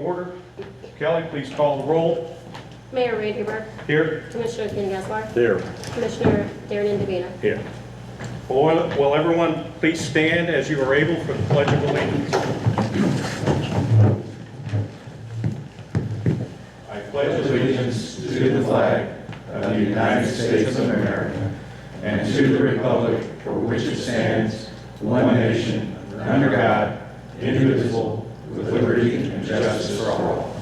Order. Kelly, please call the roll. Mayor Ravenberg. Here. Commissioner Ken Gaspar. Here. Commissioner Darren Indovina. Here. Will everyone please stand as you are able for the Pledge of Allegiance? I pledge allegiance to the flag of the United States of America and to the republic for which it stands, one nation, under God, indivisible, with liberty and justice for all.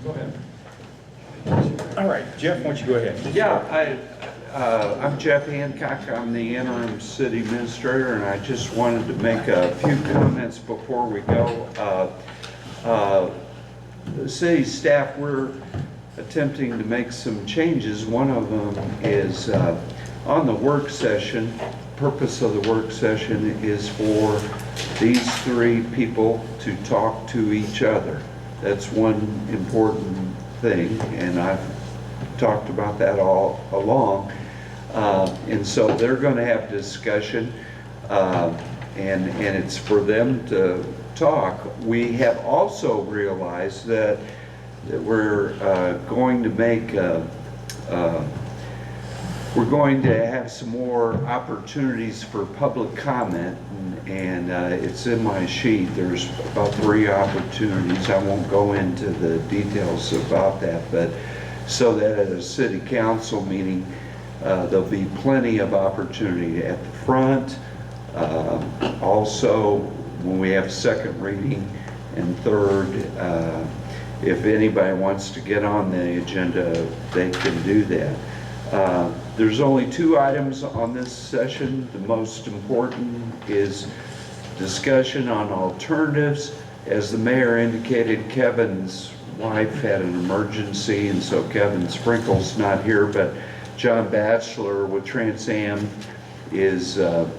Go ahead. All right, Jeff, why don't you go ahead? Yeah, I'm Jeff Hancock. I'm the interim city administrator, and I just wanted to make a few comments before we go. The city staff, we're attempting to make some changes. One of them is on the work session. Purpose of the work session is for these three people to talk to each other. That's one important thing, and I've talked about that all along. And so they're going to have discussion, and it's for them to talk. We have also realized that we're going to make we're going to have some more opportunities for public comment, and it's in my sheet. There's about 3 opportunities. I won't go into the details about that, but so that at a city council meeting, there'll be plenty of opportunity at the front. Also, when we have second reading, and third, if anybody wants to get on the agenda, they can do that. There's only 2 items on this session. The most important is discussion on alternatives. As the mayor indicated, Kevin's wife had an emergency, and so Kevin Sprinkle's not here, but John Batchelor with Trans Am is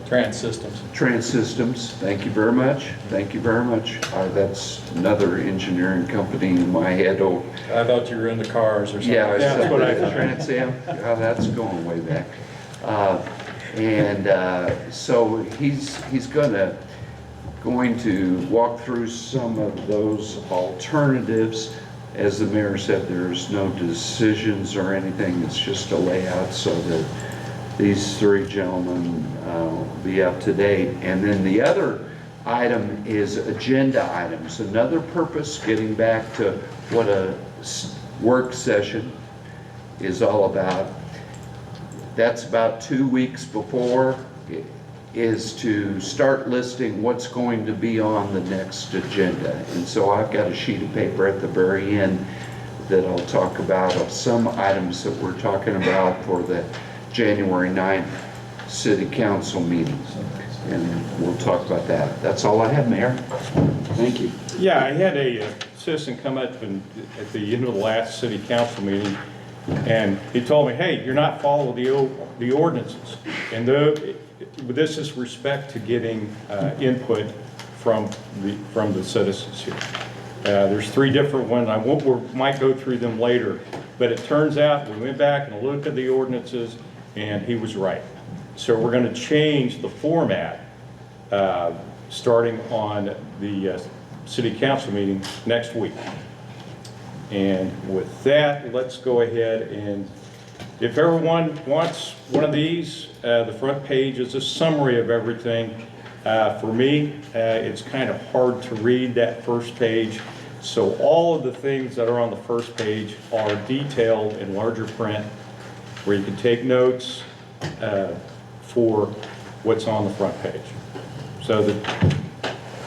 Trans Systems. Trans Systems. Thank you very much. Thank you very much. That's another engineering company in my head. Oh, I thought you were into cars or something. yeah, That's what I thought. Trans Am. Oh, that's going way back. So he's going to walk through some of those alternatives. As the mayor said, there's no decisions or anything. It's just a layout so that these 3 gentlemen will be up to date. And then the other item is agenda items. Another purpose, getting back to what a work session is all about. That's about 2 weeks before, is to start listing what's going to be on the next agenda. And so I've got a sheet of paper at the very end that I'll talk about of some items that we're talking about for the January 9th City Council meeting. And we'll talk about that. That's all I have, Mayor. Thank you. Yeah, I had a citizen come up at the end of the last City Council meeting, and he told me, hey, you're not following the ordinances. And this is respect to getting input from the citizens here. There's 3 different ones. We might go through them later, but it turns out we went back and looked at the ordinances, and he was right. So we're going to change the format starting on the City Council meeting next week. And with that, let's go ahead, and if everyone wants one of these, the front page is a summary of everything. For me, it's kind of hard to read that first page. So all of the things that are on the first page are detailed in larger print where you can take notes for what's on the front page. So the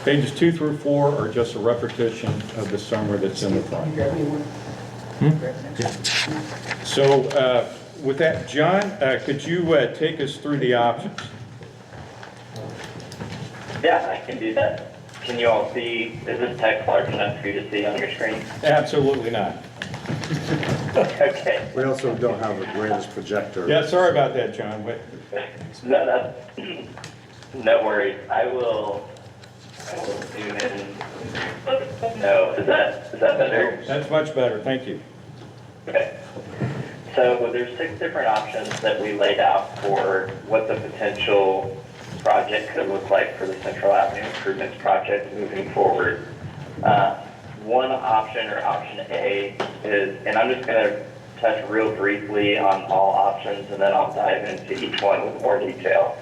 pages 2 through 4 are just a repetition of the summary that's in the front. So with that, John, could you take us through the options? Yeah, I can do that. Can you all see, is this text large enough for you to see on your screen? Absolutely not. Okay. We also don't have the greatest projector. Yeah, sorry about that, John. But No worries. I will zoom in. No, is that better? that's much better. Thank you. Okay. So there's 6 different options that we laid out for what the potential project could look like for the Central Avenue Improvements Project moving forward. One option, or option A, is, and I'm just going to touch real briefly on all options, and then I'll dive into each one with more detail.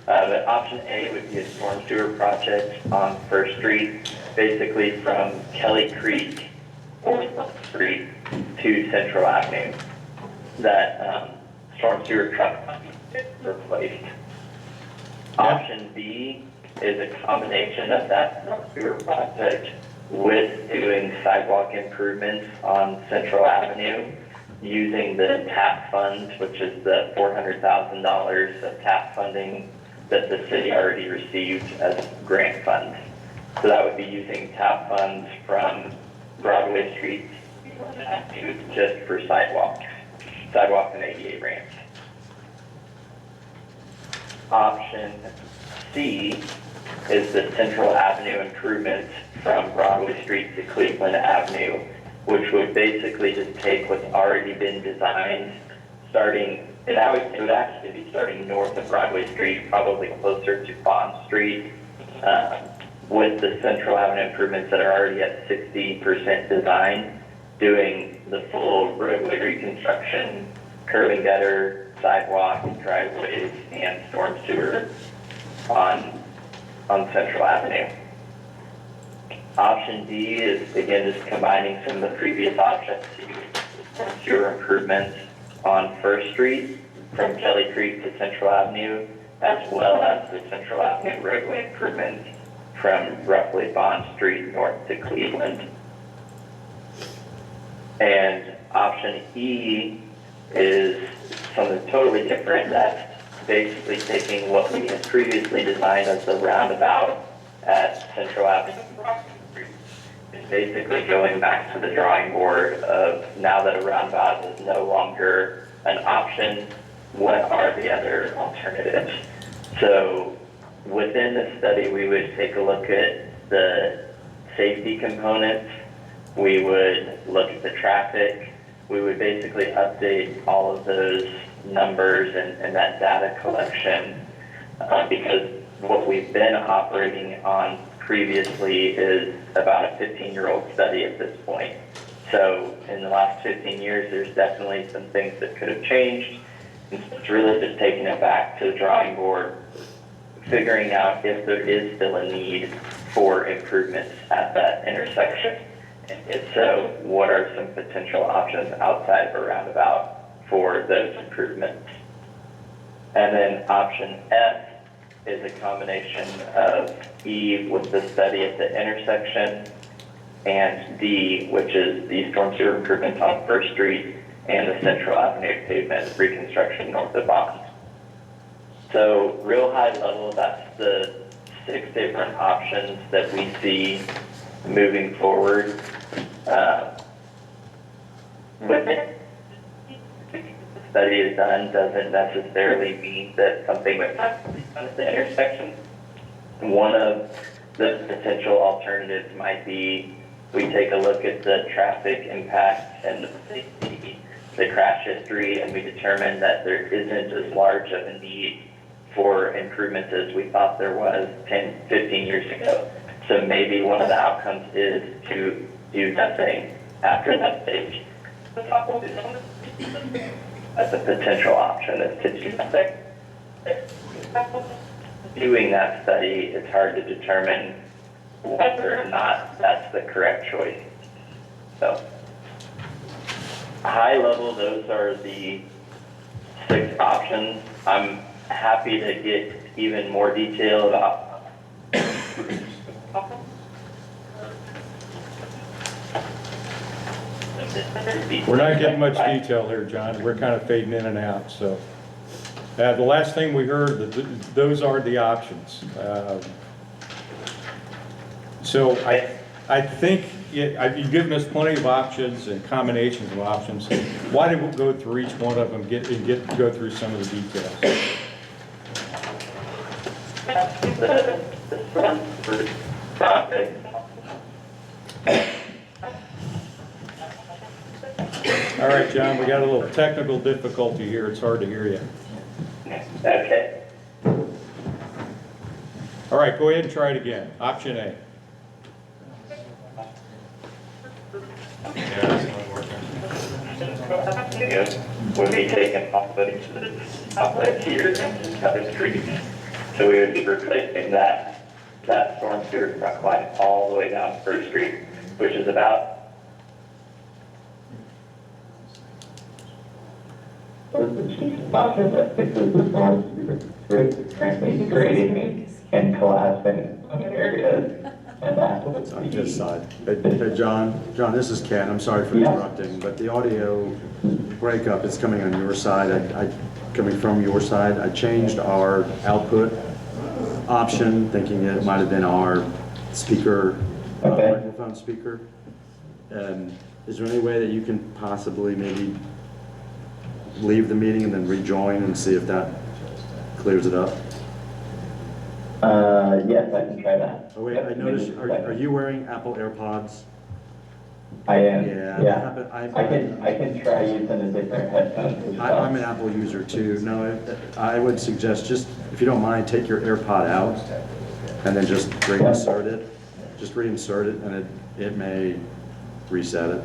But option A would be a storm sewer project on First Street, basically from Kelly Creek or Street to Central Avenue. That storm sewer truck is replaced. Option B is a combination of that storm sewer project with doing sidewalk improvements on Central Avenue using the TAP funds, which is the $400,000 of TAP funding that the city already received as grant funds. So that would be using TAP funds from Broadway Street to just for sidewalks and ADA ramps. Option C is the Central Avenue improvements from Broadway Street to Cleveland Avenue, which would basically just take what's already been designed, it would actually be starting north of Broadway Street, probably closer to Bond Street, with the Central Avenue improvements that are already at 60% design, doing the full roadway reconstruction, curb and gutter, sidewalk, driveways, and storm sewer on Central Avenue. Option D is, again, just combining some of the previous options, sewer improvements on First Street from Kelly Creek to Central Avenue, as well as the Central Avenue roadway improvements from roughly Bond Street north to Cleveland. And option E is something totally different. That's basically taking what we had previously designed as the roundabout at Central Avenue. It's basically going back to the drawing board of, now that a roundabout is no longer an option, what are the other alternatives? So within the study, we would take a look at the safety components. We would look at the traffic. We would basically update all of those numbers and that data collection because what we've been operating on previously is about a 15-year-old study at this point. So in the last 15 years, there's definitely some things that could have changed. It's really just taking it back to the drawing board, figuring out if there is still a need for improvements at that intersection. And if so, what are some potential options outside of a roundabout for those improvements? And then option F is a combination of E with the study at the intersection and D, which is the storm sewer improvements on First Street and the Central Avenue pavement reconstruction north of Bond. So real high level, that's the 6 different options that we see moving forward. When the study is done doesn't necessarily mean that something would have to be done at the intersection. One of the potential alternatives might be we take a look at the traffic impact and the safety, the crash history, and we determine that there isn't as large of a need for improvements as we thought there was 10, 15 years ago. So maybe one of the outcomes is to do nothing after that stage. That's a potential option, is to do nothing. Doing that study, it's hard to determine whether or not that's the correct choice. So, high level, those are the 6 options. I'm happy to get even more detail about We're not getting much detail here, John. We're kind of fading in and out, so. The last thing we heard, those are the options. So I think you've given us plenty of options and combinations of options. Why don't we go through each one of them and go through some of the details? All right, John, we got a little technical difficulty here. It's hard to hear you. Okay. All right, go ahead and try it again. Option A. Would be taken off the outlet here and other streets. So we would be replacing that storm sewer truck line all the way down First Street, which is about currently grading and collapsing areas. On his side. Hey, John, this is Ken. I'm sorry for interrupting, but the audio breakup is coming on your side. Coming from your side. I changed our output option, thinking it might have been our speaker, microphone speaker. Is there any way that you can possibly maybe leave the meeting and then rejoin and see if that clears it up? Yes, I can try that. Oh wait, I noticed, are you wearing Apple AirPods? I am. Yeah. I can try using a different headphone. I'm an Apple user too. No, I would suggest just, if you don't mind, take your AirPod out and then just reinsert it. Just reinsert it and it may reset it.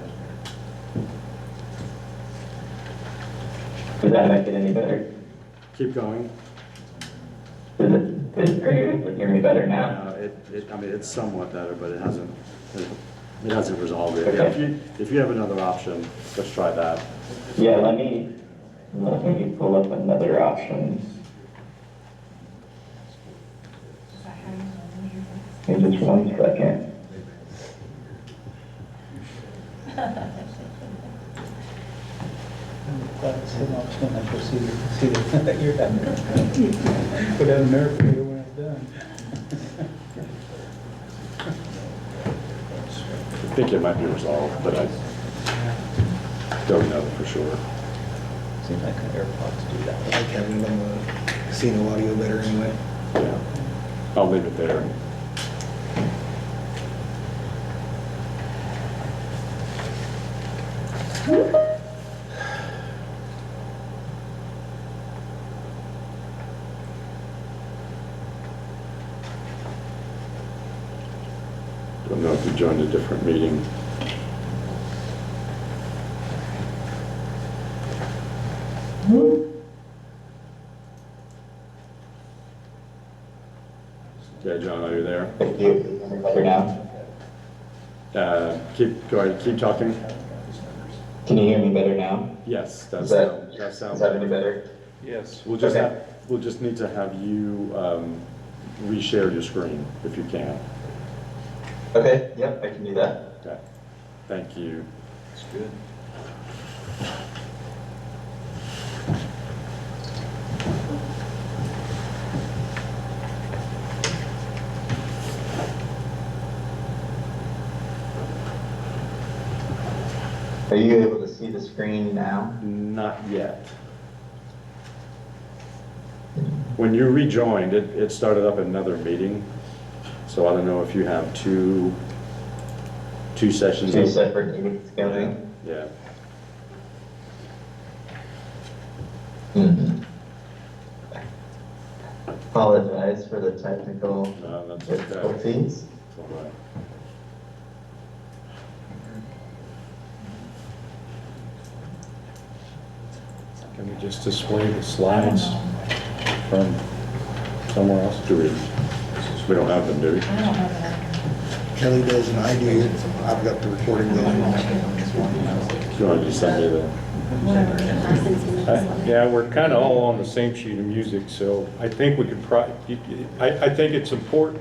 Does that make it any better? Keep going. Are you able to hear me better now? I mean, it's somewhat better, but it hasn't resolved it. Okay. Yeah, if you have another option, let's try that. Yeah, let me pull up another option. Give me just 1 second. You're done. Put out a nerve for you when it's done. I think it might be resolved, but I don't know for sure. Seems like AirPods do that. I like having them see the audio better anyway. Yeah. I'll leave it there. Don't know if you joined a different meeting. Yeah, John, are you there? Thank you. Better now? Go ahead, keep talking. Can you hear me better now? Yes, Is that that sounds any better? Yes, Okay. we'll just need to have you reshare your screen if you can. Okay, yep, I can do that. Okay, thank you. That's good. Are you able to see the screen now? Not yet. When you rejoined, it started up another meeting, so I don't know if you have two sessions. Two separate meetings going? Yeah. Mhm. Apologize for the technical No, that's okay. difficulties. It's all right. Can we just display the slides from somewhere else? We don't have them, do we? Kelly does and I do. I've got the recording going. Do you want to just send me the? Yeah, we're kind of all on the same sheet of music, so I think we could I think it's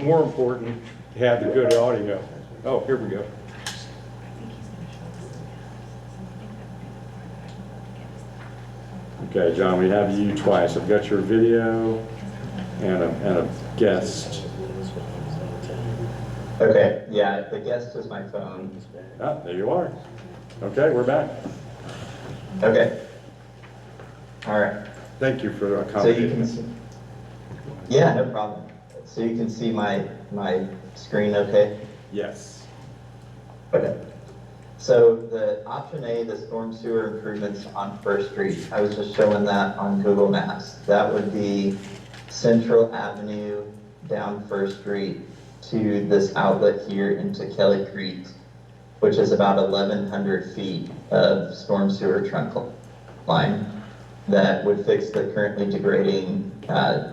more important to have the good audio. Oh, here we go. Okay, John, we have you twice. I've got your video and a guest. Okay, yeah, the guest is my phone. Ah, there you are. Okay, we're back. Okay. All right. Thank you for So you accommodating can us. see, yeah, no problem. So you can see my screen okay? Yes. Okay. So the option A, the storm sewer improvements on First Street, I was just showing that on Google Maps. That would be Central Avenue down First Street to this outlet here into Kelly Creek, which is about 1,100 feet of storm sewer trunk line that would fix the currently degrading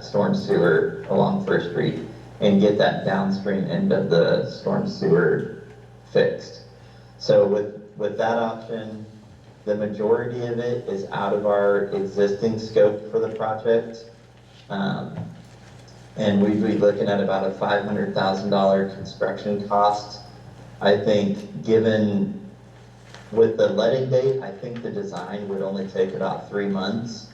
storm sewer along First Street and get that downstream end of the storm sewer fixed. So with that option, the majority of it is out of our existing scope for the project. And we'd be looking at about a $500,000 construction cost. I think given with the letting date, I think the design would only take about 3 months,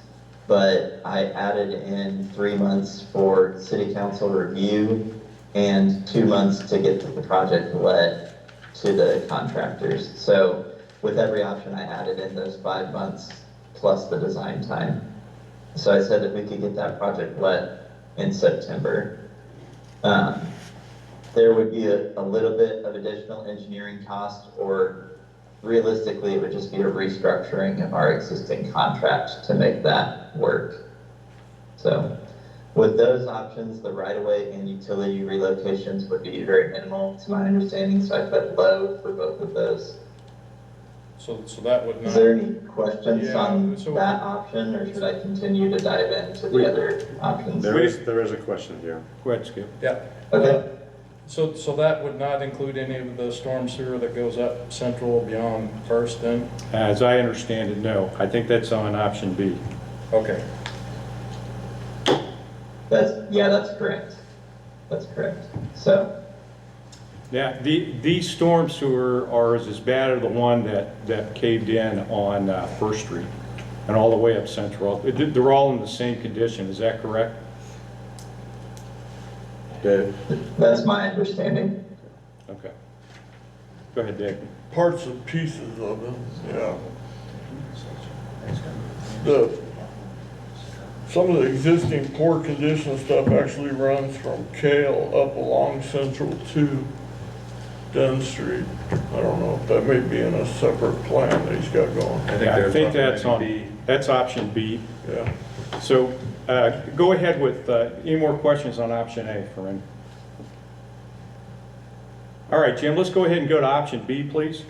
but I added in 3 months for city council review and 2 months to get the project let to the contractors. So with every option, I added in those 5 months plus the design time. So I said that we could get that project let in September. There would be a little bit of additional engineering cost, or realistically, it would just be a restructuring of our existing contract to make that work. So with those options, the right-of-way and utility relocations would be very minimal to my understanding, so I put low for both of those. So that would not. Is there any questions Yeah, on so- that option, or should I continue to dive into the other options? There is a question here. Go ahead, Skip. Yeah. Okay. So that would not include any of the storm sewer that goes up Central beyond First then? As I understand it, no. I think that's on option B. Okay. That's correct. That's correct. So, Yeah, these storm sewer are as bad as the one that caved in on First Street and all the way up Central. They're all in the same condition, is that correct? Dave? that's my understanding. Okay. Go ahead, Dave. Parts and pieces of it, yeah. Some of the existing poor condition stuff actually runs from Kale up along Central to Dunn Street. I don't know if that may be in a separate plan that he's got going. I think that's option B. Yeah. So go ahead with any more questions on option A for him. All right, Jim, let's go ahead and go to option B, please.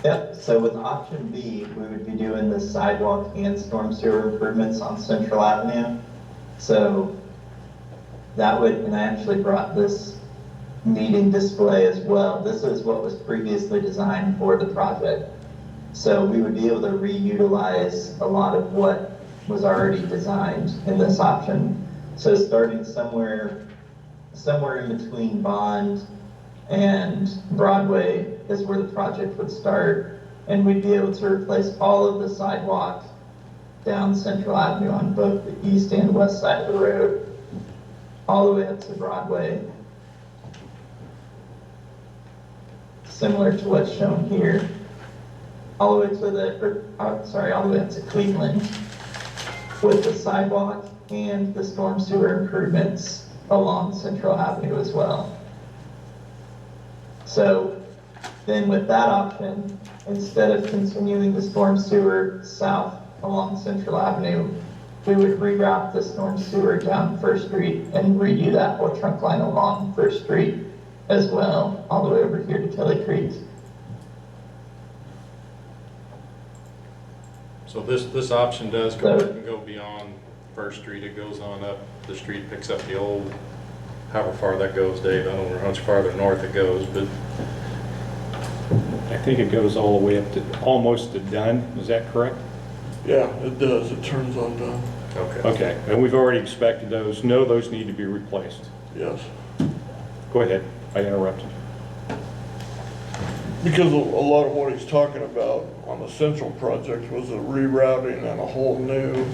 Yep, so with option B, we would be doing the sidewalk and storm sewer improvements on Central Avenue. So that would, and I actually brought this meeting display as well. This is what was previously designed for the project. So we would be able to reutilize a lot of what was already designed in this option. So starting somewhere in between Bond and Broadway is where the project would start, and we'd be able to replace all of the sidewalk down Central Avenue on both the east and west side of the road, all the way up to Broadway, similar to what's shown here, all the way to all the way up to Cleveland, with the sidewalk and the storm sewer improvements along Central Avenue as well. So then with that option, instead of continuing the storm sewer south along Central Avenue, we would reroute the storm sewer down First Street and redo that whole trunk line along First Street as well, all the way over here to Kelly Creek. So this option does go ahead and go beyond First Street. It goes on up the street, picks up the old, however far that goes, Dave. I don't know how much farther north it goes, but I think it goes all the way up to almost to Dunn. Is that correct? Yeah, it does. It turns on Dunn. okay. Okay, and we've already inspected those. No, those need to be replaced. Yes. Go ahead. I interrupted. Because a lot of what he's talking about on the Central project was a rerouting and a whole new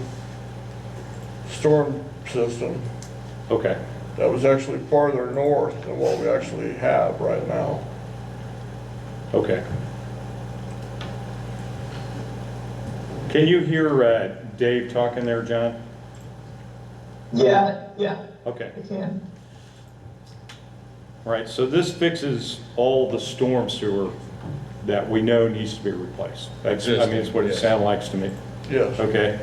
storm system Okay. that was actually farther north than what we actually have right now. Okay. Can you hear Dave talking there, John? Yeah, Okay. I can. All right, so this fixes all the storm sewer that we know needs to be replaced. That's, I mean, it's what it Yes. sounds like to me. Yes, Okay?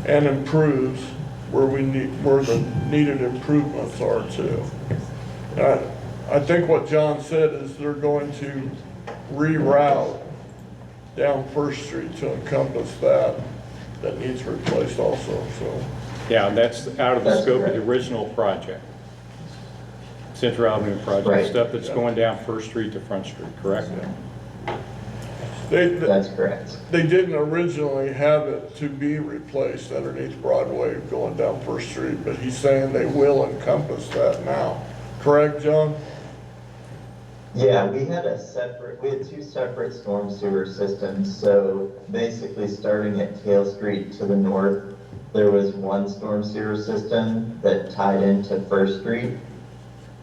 and improves where the needed improvements are too. I think what John said is they're going to reroute down First Street to encompass that needs replaced also, so. Yeah, that's out of the That's scope of correct. the original project. Central Avenue project, Right. stuff that's going down First Street to Front Street, correct? That's correct. They didn't originally have it to be replaced underneath Broadway going down First Street, but he's saying they will encompass that now. Correct, John? Yeah, we had two separate storm sewer systems. So basically starting at Kale Street to the north, there was one storm sewer system that tied into First Street.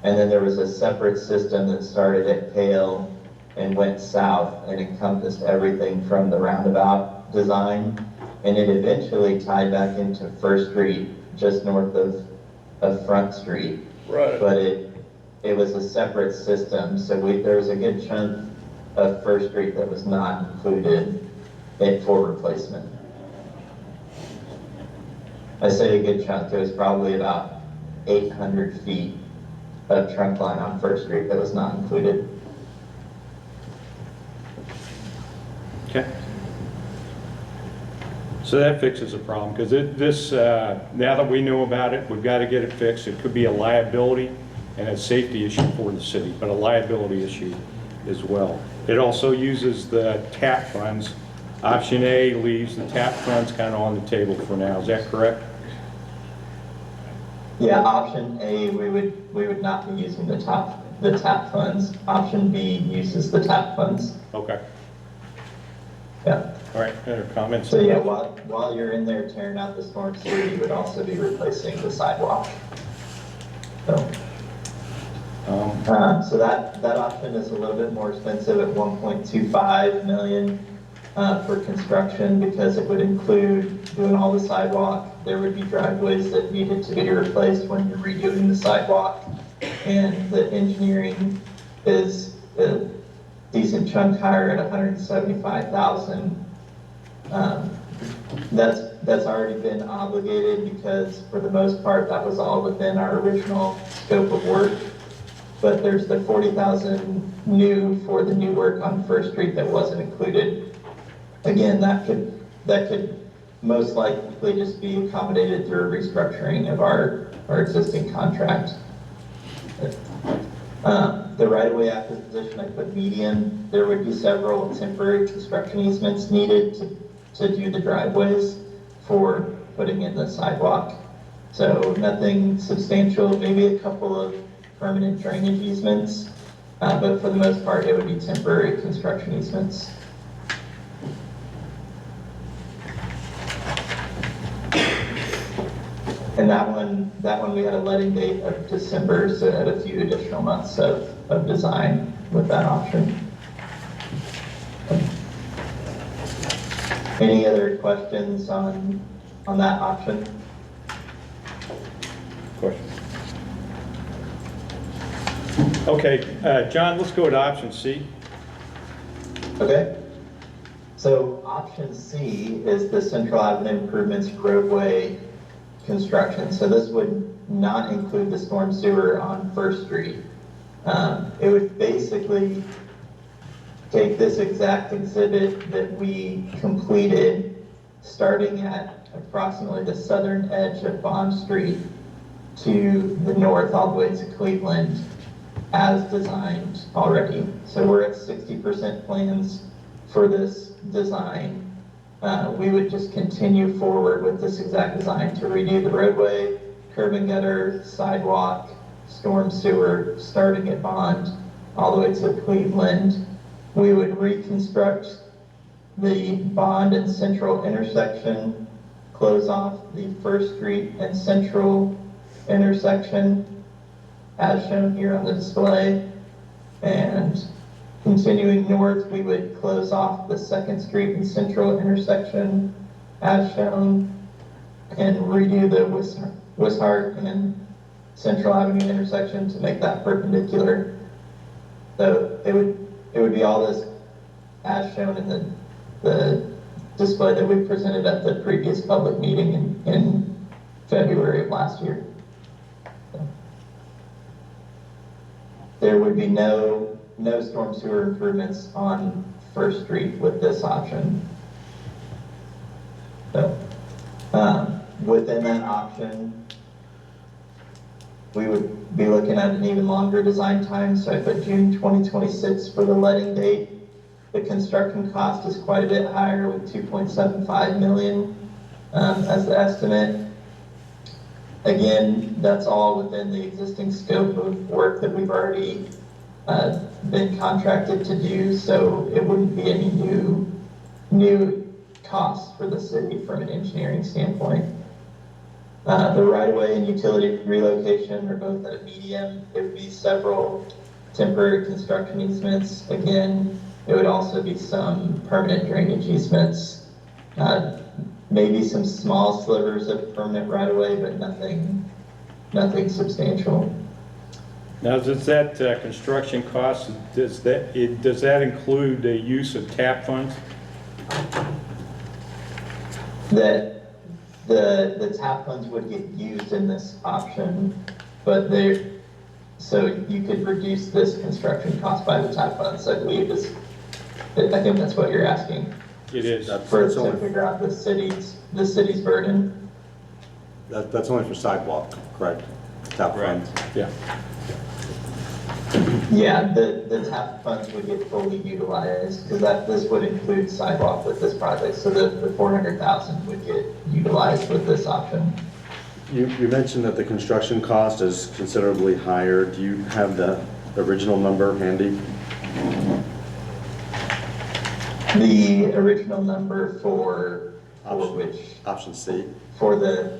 And then there was a separate system that started at Kale and went south and encompassed everything from the roundabout design. And it eventually tied back into First Street, just north of Front Street. Right. But it was a separate system, so there was a good chunk of First Street that was not included for replacement. I say a good chunk, there was probably about 800 feet of trunk line on First Street that was not included. Okay. So that fixes the problem, because now that we know about it, we've got to get it fixed. It could be a liability and a safety issue for the city, but a liability issue as well. It also uses the TAP funds. Option A leaves the TAP funds kind of on the table for now. Is that correct? Yeah, option A, we would not be using the TAP funds. Option B uses the TAP funds. Okay. Yeah. All right. Other comments? So yeah, while you're in there tearing out the storm sewer, you would also be replacing the sidewalk. So. So that option is a little bit more expensive at 1.25 million for construction, because it would include doing all the sidewalk. There would be driveways that needed to be replaced when you're redoing the sidewalk, and the engineering is a decent chunk higher at 175,000. That's already been obligated, because for the most part that was all within our original scope of work. But there's the 40,000 new for the new work on First Street that wasn't included. Again, that could most likely just be accommodated through a restructuring of our existing contract. The right-of-way acquisition, I put median. There would be several temporary construction easements needed to do the driveways for putting in the sidewalk. So nothing substantial, maybe a couple of permanent drainage easements, but for the most part, it would be temporary construction easements. And that one we had a letting date of December, so it had a few additional months of design with that option. Any other questions on that option? Question. Okay, John, let's go to option C. Okay. So option C is the Central Avenue Improvements roadway construction. So this would not include the storm sewer on First Street. It would basically take this exact exhibit that we completed, starting at approximately the southern edge of Bond Street to the north all the way to Cleveland, as designed already. So we're at 60% plans for this design. We would just continue forward with this exact design to redo the roadway, curb and gutter, sidewalk, storm sewer, starting at Bond all the way to Cleveland. We would reconstruct the Bond and Central intersection, close off the First Street and Central intersection as shown here on the display, and continuing north, we would close off the 2nd Street and Central intersection as shown, and redo the Wishart and Central Avenue intersection to make that perpendicular. So it would be all this as shown in the display that we presented at the previous public meeting in February of last year. There would be no storm sewer improvements on First Street with this option. So, within that option, we would be looking at an even longer design time, so I put June 2026 for the letting date. The construction cost is quite a bit higher with 2.75 million as the estimate. Again, that's all within the existing scope of work that we've already been contracted to do, so it wouldn't be any new costs for the city from an engineering standpoint. The right-of-way and utility relocation are both at a medium. There would be several temporary construction easements. Again, there would also be some permanent drainage easements, maybe some small slivers of permanent right-of-way, but nothing substantial. Now, does that construction cost, does that include the use of TAP funds? That the TAP funds would get used in this option, but so you could reduce this construction cost by the TAP funds, I believe I think that's what you're asking. It is. To figure out the city's burden. That's only for sidewalk, correct? TAP funds? Yeah. Yeah, the TAP funds would get fully utilized, because this would include sidewalk with this project, so the 400,000 would get utilized with this option. You mentioned that the construction cost is considerably higher. Do you have the original number handy? The original number for which? Option C. For the,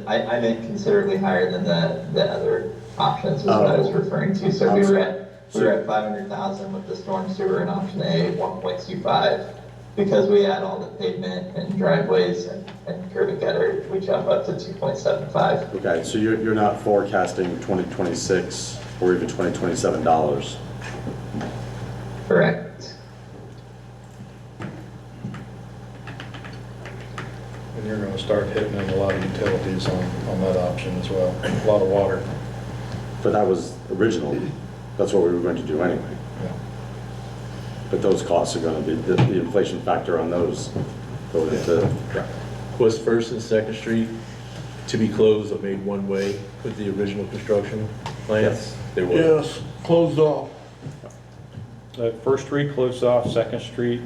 I meant considerably higher than the other options is what I was referring to. So we were at 500,000 with the storm sewer in option A, 1.25. Because we add all the pavement and driveways and curb and gutter, we jump up to 2.75. Okay, so you're not forecasting 2026 or even 2027 dollars? Correct. And you're gonna start hitting in a lot of utilities on that option as well, a lot of water. But that was original. That's what we were going to do anyway. Yeah. But those costs are going to be, the inflation factor on those going into. Was First and Second Street to be closed or made one way with the original construction plans? Yes. They were. Yes, closed off. First Street closed off, Second Street.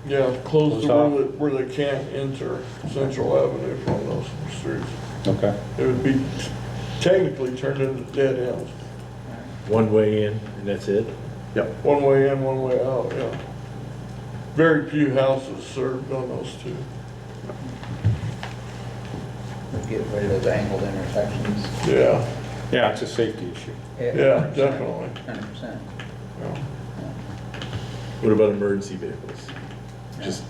Yeah, closed Closed to off. where they can't enter Central Avenue from those streets. Okay. It would be technically turned into dead ends. One way in and that's it? Yep. One way in, one way out, yeah. Very few houses served on those two. Get rid of those angled intersections. Yeah, Yeah, it's a safety issue. yeah, definitely. 100%. Yeah. What about emergency vehicles?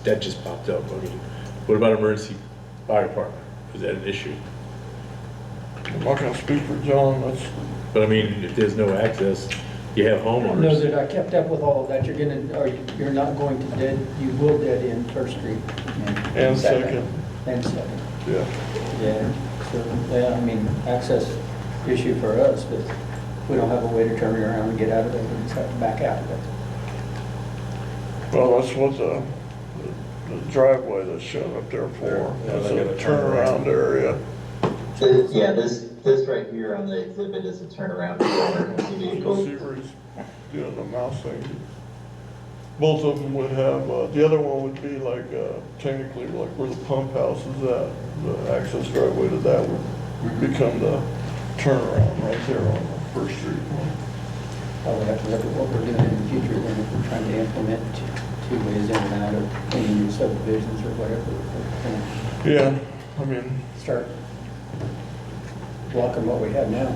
That just popped up. I mean, what about emergency fire department? Is that an issue? I'm not gonna speak for John, that's, But I mean, if there's no access, you have I don't know homeowners. that I kept up with all of that. You're not going to you will dead end First Street. and second, And second. yeah. Yeah, so, yeah, I mean, access issue for us, but we don't have a way to turn around and get out of there. We just have to back out of it. Well, that's what the driveway that's shown up there for. Yeah, That's they a got a turnaround. turnaround area. Yeah, this right here on the exhibit is a turnaround for emergency You'll vehicles. see where he's doing the mouse thing. Both of them would have, the other one would be like, technically like where the pump house is at. The access driveway to that would become the turnaround right there on the First Street one. Probably have to look at what we're doing in the future then if we're trying to implement two ways in and out of any new subdivisions or whatever. We're Yeah, I mean, gonna start blocking what we have now.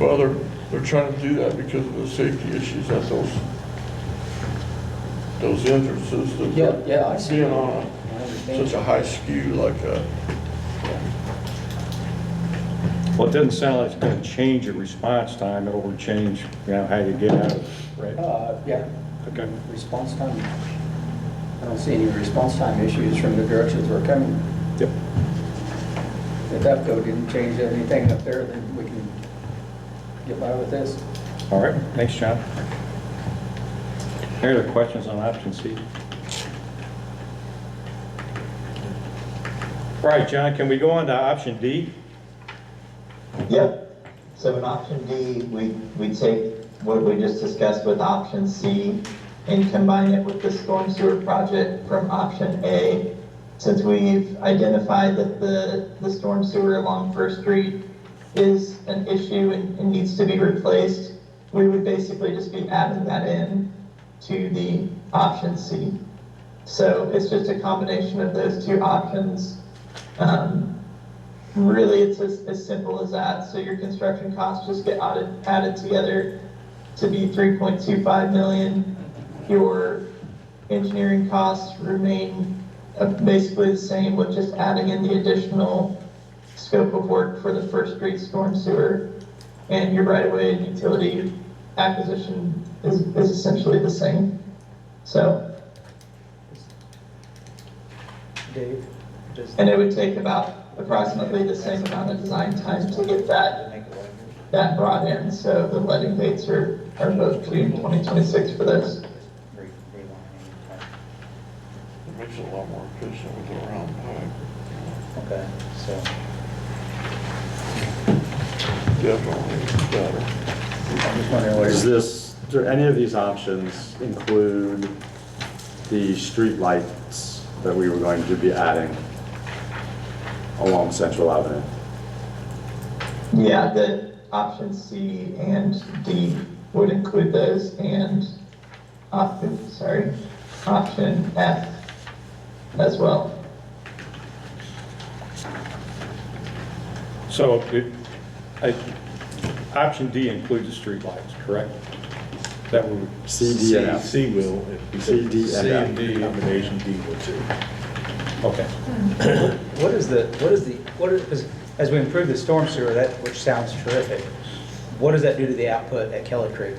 well, they're trying to do that because of the safety issues at those entrances. that Yeah, yeah, I see. Being on I understand. such a high skew like that. Well, it doesn't sound like it's gonna change your response time, it'll change, how you get out of it, right? Yeah, Okay. response time. I don't see any response time issues from the directions we're coming. Yep. If EPCO didn't change anything up there, then we can get by with this. All right, thanks, John. Any other questions on option C? All right, John, can we go on to option D? Yep. So in option D, we take what we just discussed with option C and combine it with the storm sewer project from option A. Since we've identified that the storm sewer along First Street is an issue and needs to be replaced, we would basically just be adding that in to the option C. So it's just a combination of those two options. Really, it's as simple as that. So your construction costs just get added together to be 3.25 million. Your engineering costs remain basically the same, with just adding in the additional scope of work for the First Street storm sewer. And your right-of-way and utility acquisition is essentially the same. So, Dave? and it would take about approximately the same amount of design time to get that brought in. So the letting dates are both June 2026 for this. It makes it a lot more efficient with a round pipe. Okay, so. Definitely better. I'm just wondering what Do any of these options include the street lights that we were going to be adding along Central Avenue? Yeah, the option C and D would include those, and option F as well. So option D includes the streetlights, correct? That would. C, D, and F. C will. C, D, C and F. and D combination, D will too. Okay. Because as we improve the storm sewer, which sounds terrific, what does that do to the output at Kelly Creek?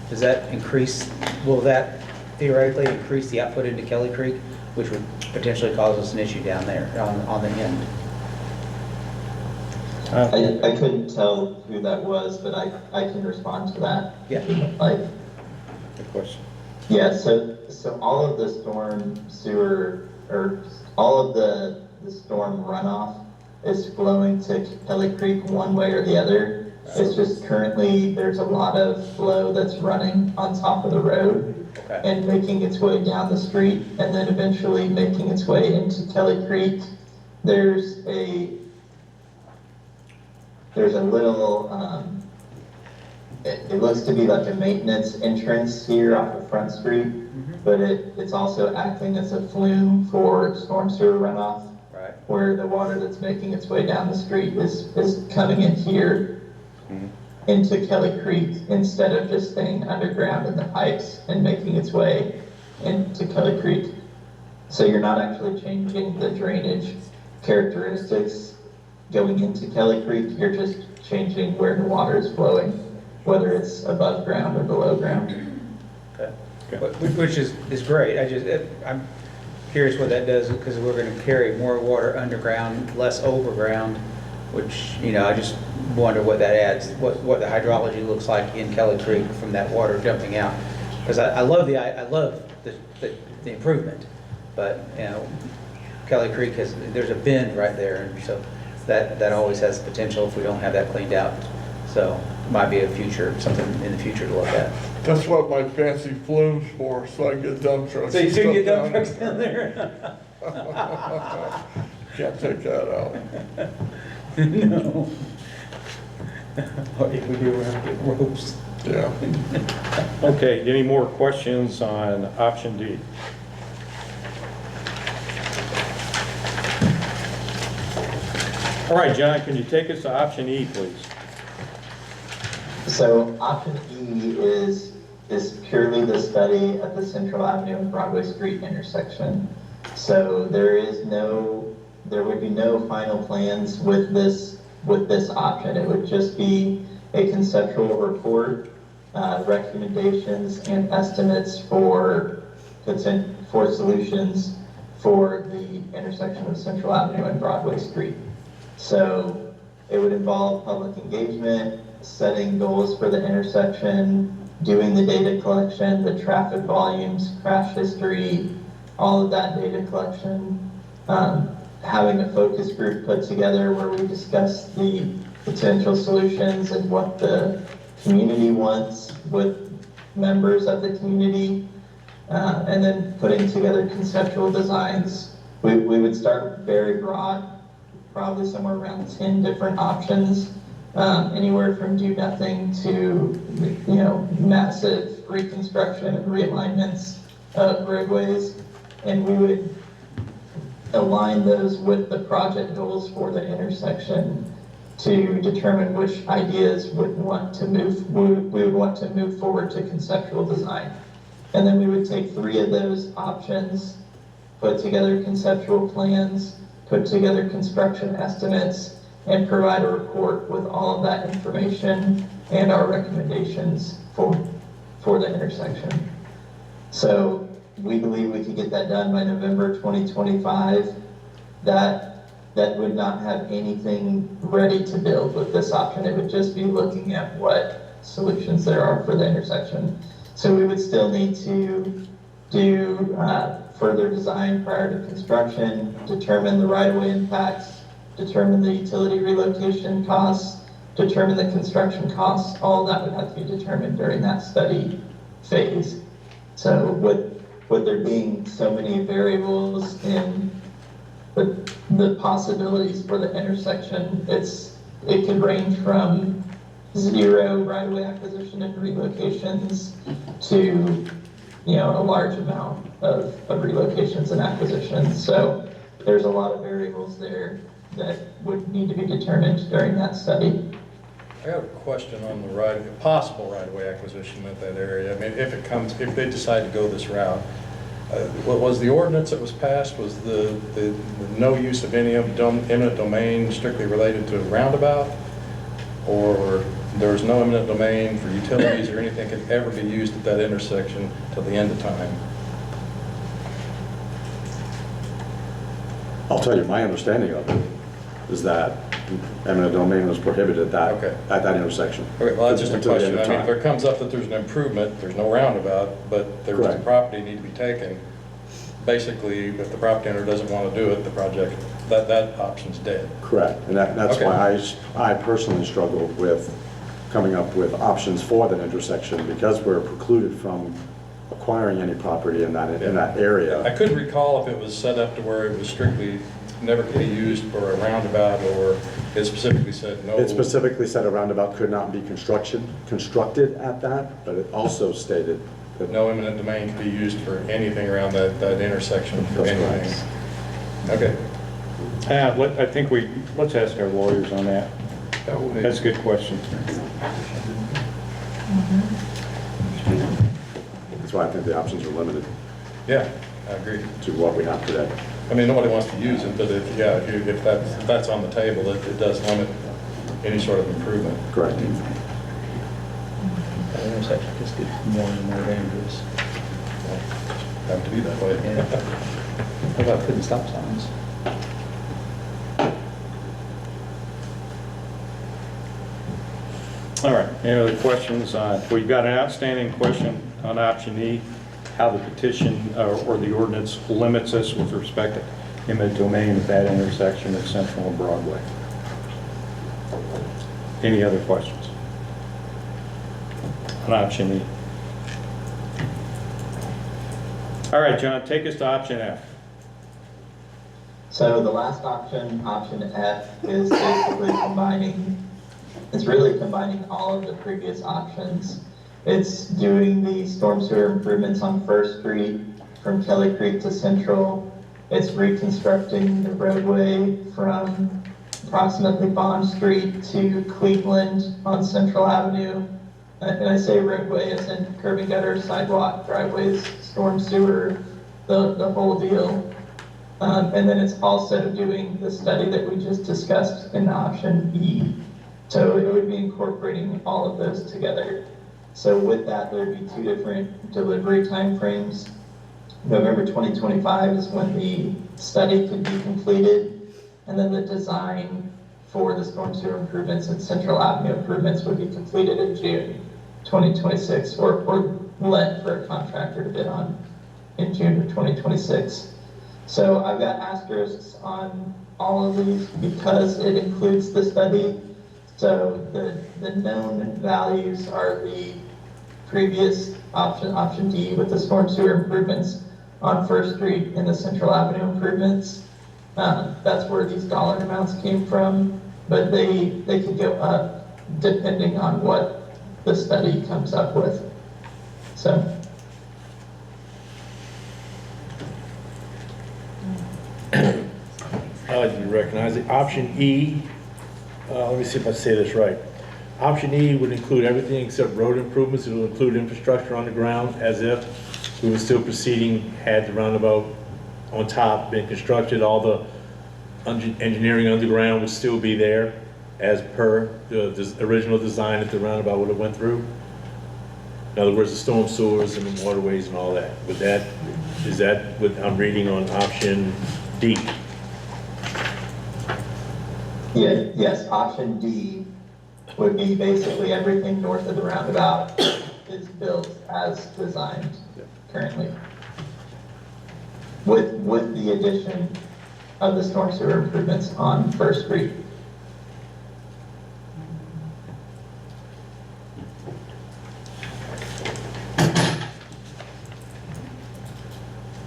Does that increase, will that theoretically increase the output into Kelly Creek, which would potentially cause us an issue down there on the end? I couldn't tell who that was, but I can respond to that. Yeah. Good question. Yeah, so all of the storm sewer, or all of the storm runoff is flowing to Kelly Creek one way or the other. It's just currently, there's a lot of flow that's running on top of the road and making its way down the street, and then eventually making its way into Kelly Creek. There's a little, it looks to be like a maintenance entrance here off of Front Street, but it's also acting as a flume for storm sewer runoff, where the water that's making its way down the street is coming in here into Kelly Creek, instead of just staying underground in the pipes and making its way into Kelly Creek. So you're not actually changing the drainage characteristics going into Kelly Creek, you're just changing where the water is flowing, whether it's above ground or below ground. Okay. Which is great. I'm curious what that does, because we're going to carry more water underground, less overground, which, I just wonder what that adds, what the hydrology looks like in Kelly Creek from that water dumping out. Because I love the improvement, but Kelly Creek there's a bend right there, and so that always has potential if we don't have that cleaned out. So might be something in the future to look at. That's what my fancy flume's for, so I get dump trucks. So you and do stuff get dump down trucks down there? Can't take that out. No. Or if we do, we're going to get ropes. Yeah. Okay, any more questions on option D? All right, John, can you take us to option E, please? So option E is purely the study at the Central Avenue and Broadway Street intersection. So there would be no final plans with this with this option, it would just be a conceptual report, recommendations and estimates for solutions for the intersection of Central Avenue and Broadway Street. So it would involve public engagement, setting goals for the intersection, doing the data collection, the traffic volumes, crash history, all of that data collection, having a focus group put together where we discuss the potential solutions and what the community wants with members of the community, and then putting together conceptual designs. We would start very broad, probably somewhere around 10 different options, anywhere from do nothing to, massive reconstruction and realignments of roadways. And we would align those with the project goals for the intersection to determine which ideas we would want to move forward to conceptual design. And then we would take 3 of those options, put together conceptual plans, put together construction estimates, and provide a report with all of that information and our recommendations for the intersection. So we believe we could get that done by November 2025. That would not have anything ready to build with this option. It would just be looking at what solutions there are for the intersection. So we would still need to do further design prior to construction, determine the right-of-way impacts, determine the utility relocation costs, determine the construction costs. All of that would have to be determined during that study phase. So with there being so many variables in the possibilities for the intersection, it could range from 0 right-of-way acquisition and relocations to, a large amount of relocations and acquisitions. So there's a lot of variables there that would need to be determined during that study. I got a question on the possible right-of-way acquisition at that area. I mean, if they decide to go this route, what was the ordinance that was passed? Was the no use of any eminent domain strictly related to a roundabout? Or there's no eminent domain for utilities or anything can ever be used at that intersection till the end of time? I'll tell you, my understanding of it is that eminent domain was prohibited at that intersection. Okay, well, that's just a Until the question. end of I mean, if time. there comes up that there's an improvement, there's no roundabout, but there's a Correct. property need to be taken, basically, if the property owner doesn't want to do it, the project, that option's dead. Correct, and that's Okay. why I personally struggled with coming up with options for that intersection, because we're precluded from acquiring any property in that area. I couldn't recall if it was set up to where it was strictly never could be used for a roundabout, or it specifically said no. It specifically said a roundabout could not be constructed at that, but it also stated that No eminent domain could be used for anything around that intersection for That's anything. Okay. I think let's ask our lawyers on that. That's a good question. that's why I think the options are limited Yeah, I agree. to what we have today. I mean, nobody wants to use it, but if that's on the table, it does limit any sort of improvement. Correct. That intersection just gets more and more dangerous. Have to be that way. Yeah. What about putting stop signs? All right, any other questions? We've got an outstanding question on option E, how the petition or the ordinance limits us with respect to eminent domain at that intersection of Central and Broadway. Any other questions on option E? All right, John, take us to option F. So the last option, option F, is basically combining all of the previous options. It's doing the storm sewer improvements on First Street from Kelly Creek to Central. It's reconstructing the roadway from approximately Bond Street to Cleveland on Central Avenue. And I say roadway as in curb and gutter, sidewalk, driveways, storm sewer, the whole deal. And then it's also doing the study that we just discussed in option E. So it would be incorporating all of those together. So with that, there would be two different delivery timeframes. November 2025 is when the study could be completed, and then the design for the storm sewer improvements and Central Avenue improvements would be completed in June 2026, or let for a contractor to bid on in June of 2026. So I've got asterisks on all of these because it includes the study. So the known values are the previous option D with the storm sewer improvements on First Street and the Central Avenue improvements. That's where these dollar amounts came from, but they could go up depending on what the study comes up with. So. I'd like to recognize it. Option E, let me see if I say this right. Option E would include everything except road improvements. It will include infrastructure on the ground as if we were still proceeding, had the roundabout on top been constructed. All the engineering underground would still be there as per the original design that the roundabout would have went through. In other words, the storm sewers and the waterways and all that. Is that what I'm reading on option D? Yeah, yes, option D would be basically everything north of the roundabout is built as designed currently. With the addition of the storm sewer improvements on First Street.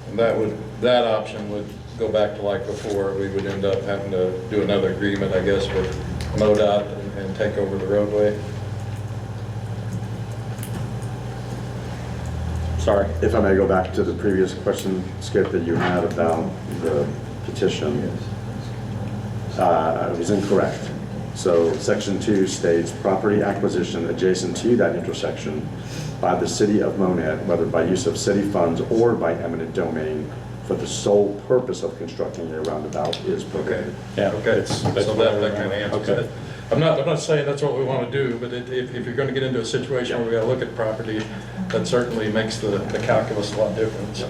And that option would go back to like before. We would end up having to do another agreement, I guess, with MoDOT and take over the roadway. Sorry. If I may go back to the previous question, Skip, that you had about the petition. It was incorrect. So section 2 states property acquisition adjacent to that intersection by the city of Monett, whether by use of city funds or by eminent domain, for the sole purpose of constructing a roundabout is prohibited. Yeah. Okay, so that kind of answers it. I'm not saying that's what we want to do, but if you're going to get into a situation where we got to look at property, that certainly makes the calculus a lot different, so.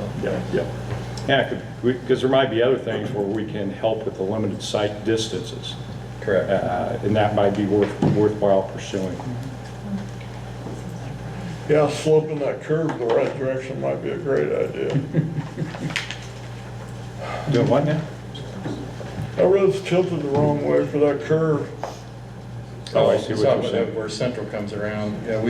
Yeah, because there might be other things where we can help with the limited site distances. Correct. And that might be worthwhile pursuing. Yeah, sloping that curve the right direction might be a great idea. Doing what now? That road's tilted the wrong way for that curve. Oh, I see what you're saying. Where Central comes around. Yeah,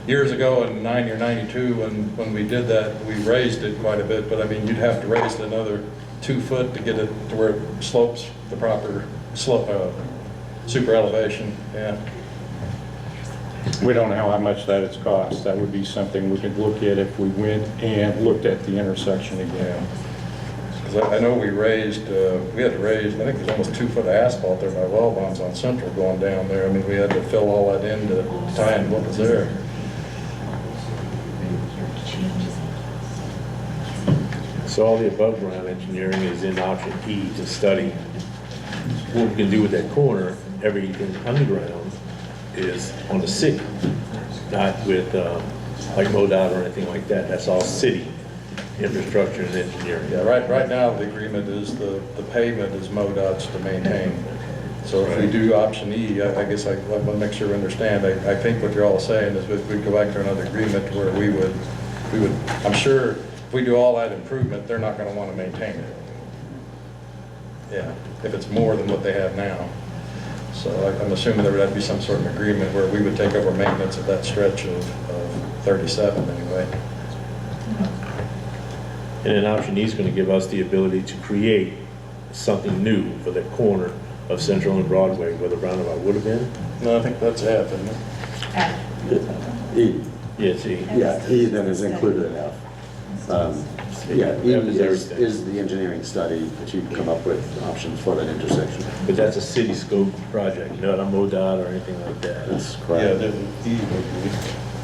years ago in 90 or 92, when we did that, we raised it quite a bit, but I mean, you'd have to raise it another 2 foot to get it to where it slopes the proper slope, super elevation, yeah. We don't know how much that it's cost. That would be something we could look at if we went and looked at the intersection again. Because I know we had to raise, I think there's almost 2 foot of asphalt there by well bonds on Central going down there. I mean, we had to fill all that in to tie in what was there. So all the above ground engineering is in option E to study. What we can do with that corner, everything underground is on the city, not with like MoDOT or anything like that. That's all city infrastructure and engineering. Yeah, right now the agreement is the pavement is MoDOT's to maintain. So if we do option E, I guess I want to make sure we understand. I think what you're all saying is we'd go back to another agreement where we would, I'm sure if we do all that improvement, they're not going to want to maintain it. Yeah, if it's more than what they have now. So I'm assuming there would have to be some sort of agreement where we would take over maintenance of that stretch of 37 anyway. And then option E is going to give us the ability to create something new for that corner of Central and Broadway where the roundabout would have been. No, I think that's F, isn't it? E. Yeah, it's E. Yeah, E then is included in F. Yeah, E is the engineering study that you come up with options for that intersection. But that's a city scope project, not a MoDOT or anything like that. That's Yeah, correct. the E would be.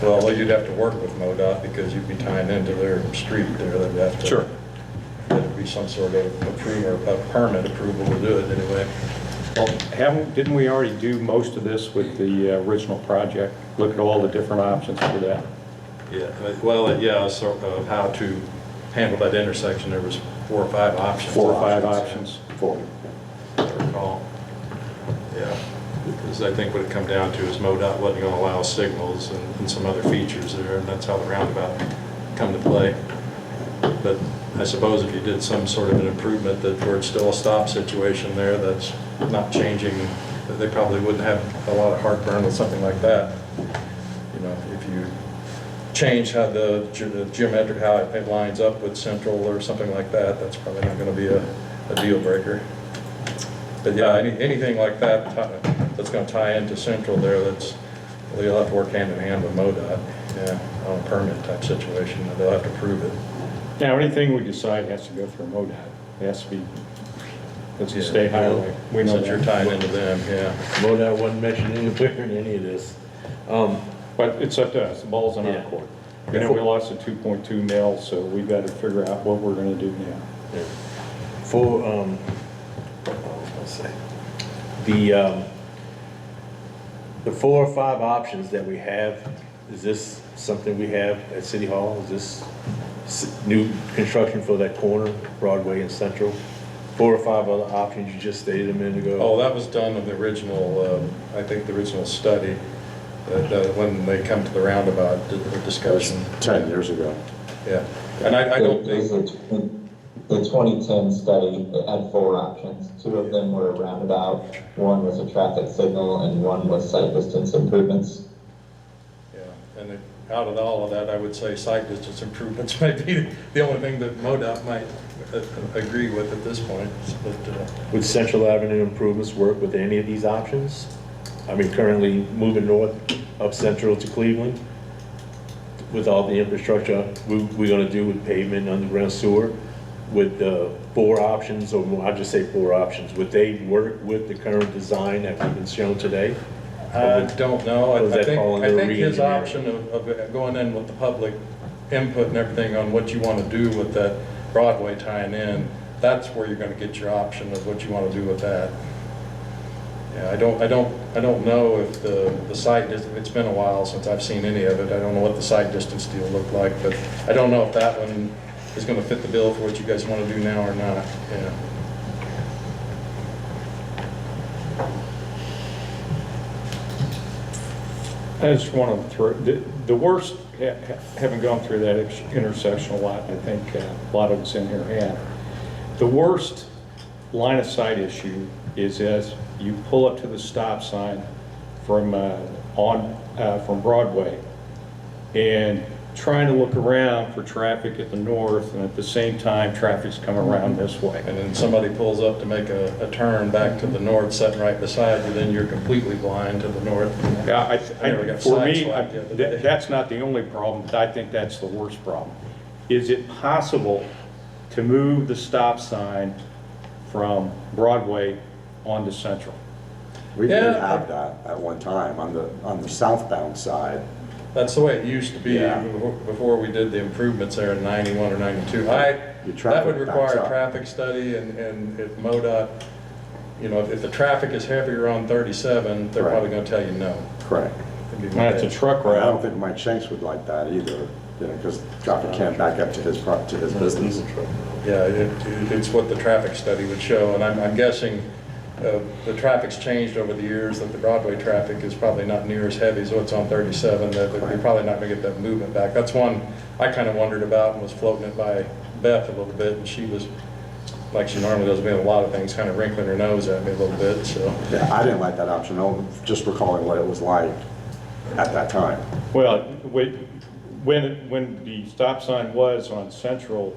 Well, you'd have to work with MoDOT because you'd be tying into their street there. They'd have to. Sure. there'd be some sort of approval, a permit approval to do it anyway. Well, didn't we already do most of this with the original project? Look at all the different options for that. Yeah, well, yeah, sort of how to handle that intersection, there was 4 or 5 options. 4 or 5 options. 4. I recall. Yeah, because I think what it come down to is MoDOT wasn't going to allow signals and some other features there, and that's how the roundabout come to play. But I suppose if you did some sort of an improvement that where it's still a stop situation there, that's not changing, they probably wouldn't have a lot of heartburn with something like that. You know, if you change how the geometric, how it lines up with Central or something like that, that's probably not going to be a deal breaker. But yeah, anything like that that's going to tie into Central there, that's, they'll have to work hand in hand with MoDOT, yeah, on a permit type situation, they'll have to prove it. Now, anything we decide has to go through MoDOT. It has to be, it's a state highway. We know Since you're that. tying into them, yeah. MoDOT wasn't mentioned anywhere in any of this. But it's up to us, the ball's in our court. You know, we lost a 2.2 mil, so we've got to figure out what we're going to do now. Yeah. For, what was I gonna say? The 4 or 5 options that we have, is this something we have at City Hall? Is this new construction for that corner, Broadway and Central? 4 or 5 other options, you just stated a minute ago. Oh, that was done in the original, I think the original study, when they come to the roundabout discussion. 10 years ago. Yeah, and I don't think, The 2010 study, it had 4 options. 2 of them were a roundabout, 1 was a traffic signal, and 1 was site distance improvements. yeah, and out of all of that, I would say site distance improvements might be the only thing that MoDOT might agree with at this point. But, Would Central Avenue improvements work with any of these options? I mean, currently moving north up Central to Cleveland with all the infrastructure we're going to do with pavement, underground sewer, with the 4 options, or I'll just say 4 options, would they work with the current design that we've been shown today? I don't know. Or does I that fall think under his re-engineering? option of going in with the public input and everything on what you want to do with that Broadway tying in, that's where you're going to get your option of what you want to do with that. Yeah, I don't know if the site distance, it's been a while since I've seen any of it. I don't know what the site distance deal looked like, but I don't know if that one is going to fit the bill for what you guys want to do now or not. Yeah. I just want to throw, the worst, having gone through that intersection a lot, I think a lot of us in here have, the worst line of sight issue is as you pull up to the stop sign from Broadway and trying to look around for traffic at the north, and at the same time, traffic's coming around this way. And then somebody pulls up to make a turn back to the north, sitting right beside you, then you're completely blind to the north. Yeah, Never got for me, sideswiped the other day. that's not the only problem, but I think that's the worst problem. Is it possible to move the stop sign from Broadway onto Central? We did Yeah. have that at one time on the southbound side. That's the way it used to be Yeah. before we did the improvements there in 91 or 92. Your That traffic would require backs a up. traffic study, and if MoDOT, you know, if the traffic is heavier on 37, they're Right. probably going to tell you no. Correct. It'd be That's a bad. truck I don't route. think Mike Shanks would like that either, because traffic can't back up to his business. Yeah, it's what the traffic study would show, and I'm guessing the traffic's changed over the years, that the Broadway traffic is probably not near as heavy as what's on 37, that you're probably not going to get that movement back. That's one I kind of wondered about and was floating it by Beth a little bit, and she was, like she normally does, being a lot of things, kind of wrinkling her nose at me a little bit, so. Yeah, I didn't like that option, just recalling what it was like at that time. Well, when the stop sign was on Central,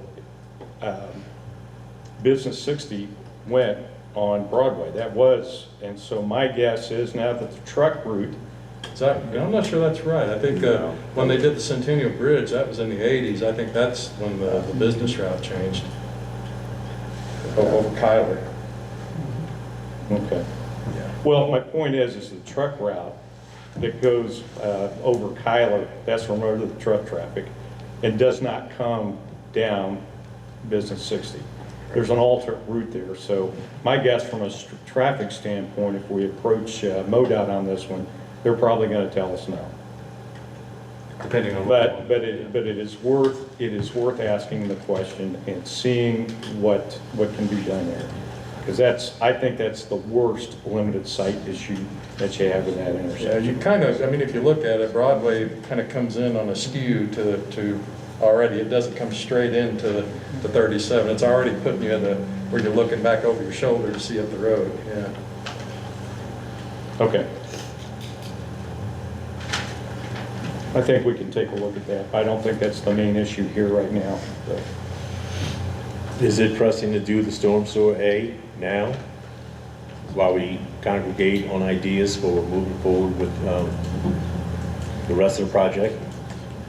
Business 60 went on Broadway. That was, and so my guess is now that the truck route, I'm not sure that's right. I think when they did the Centennial Bridge, that was in the 80s. I think that's when the business route changed. Over Kyler. okay. Yeah. Well, my point is the truck route that goes over Kyler, that's remote to the truck traffic, and does not come down Business 60. There's an alternate route there, so my guess from a traffic standpoint, if we approach MoDOT on this one, they're probably going to tell us no. Depending on. But it is worth asking the question and seeing what can be done there. Because I think that's the worst limited site issue that you have in that intersection. Yeah, you kind of, I mean, if you look at it, Broadway kind of comes in on a skew to already, it doesn't come straight into the 37. It's already putting you where you're looking back over your shoulder to see up the road, yeah. Okay. I think we can take a look at that. I don't think that's the main issue here right now. But. Is it pressing to do the storm sewer A now? While we congregate on ideas for moving forward with the rest of the project?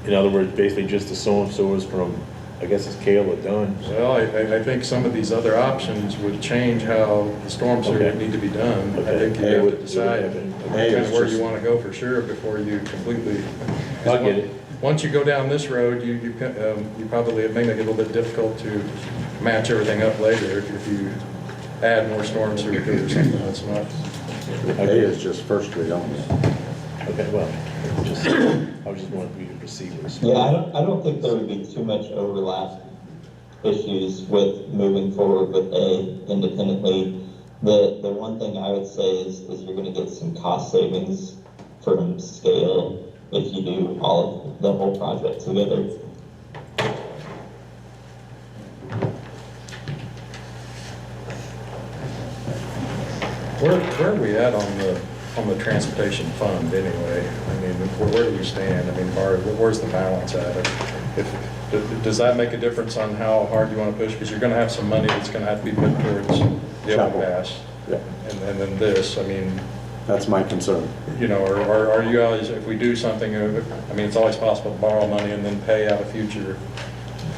In other words, basically just the storm sewers from, I guess it's Kale or Dunn. Well, I think some of these other options would change how the storm sewer would need to be done. I think you have to decide kind of where you want to go for sure before you completely. I get it. Once you go down this road, you probably, it may make it a little bit difficult to match everything up later if you add more storm sewer to it or something. That's not. A is just First Street only. Okay, well, I was just wanting you to proceed with this. Yeah, I don't think there would be too much overlap issues with moving forward with A independently. The one thing I would say is you're going to get some cost savings from scale if you do all of the whole project together. Where are we at on the transportation fund anyway? I mean, where do we stand? I mean, where's the balance at? Does that make a difference on how hard you want to push? Because you're going to have some money that's going to have to be put towards the overpass. Yeah. And then this, I mean. That's my concern. You know, or are you guys, if we do something, I mean, it's always possible to borrow money and then pay out of future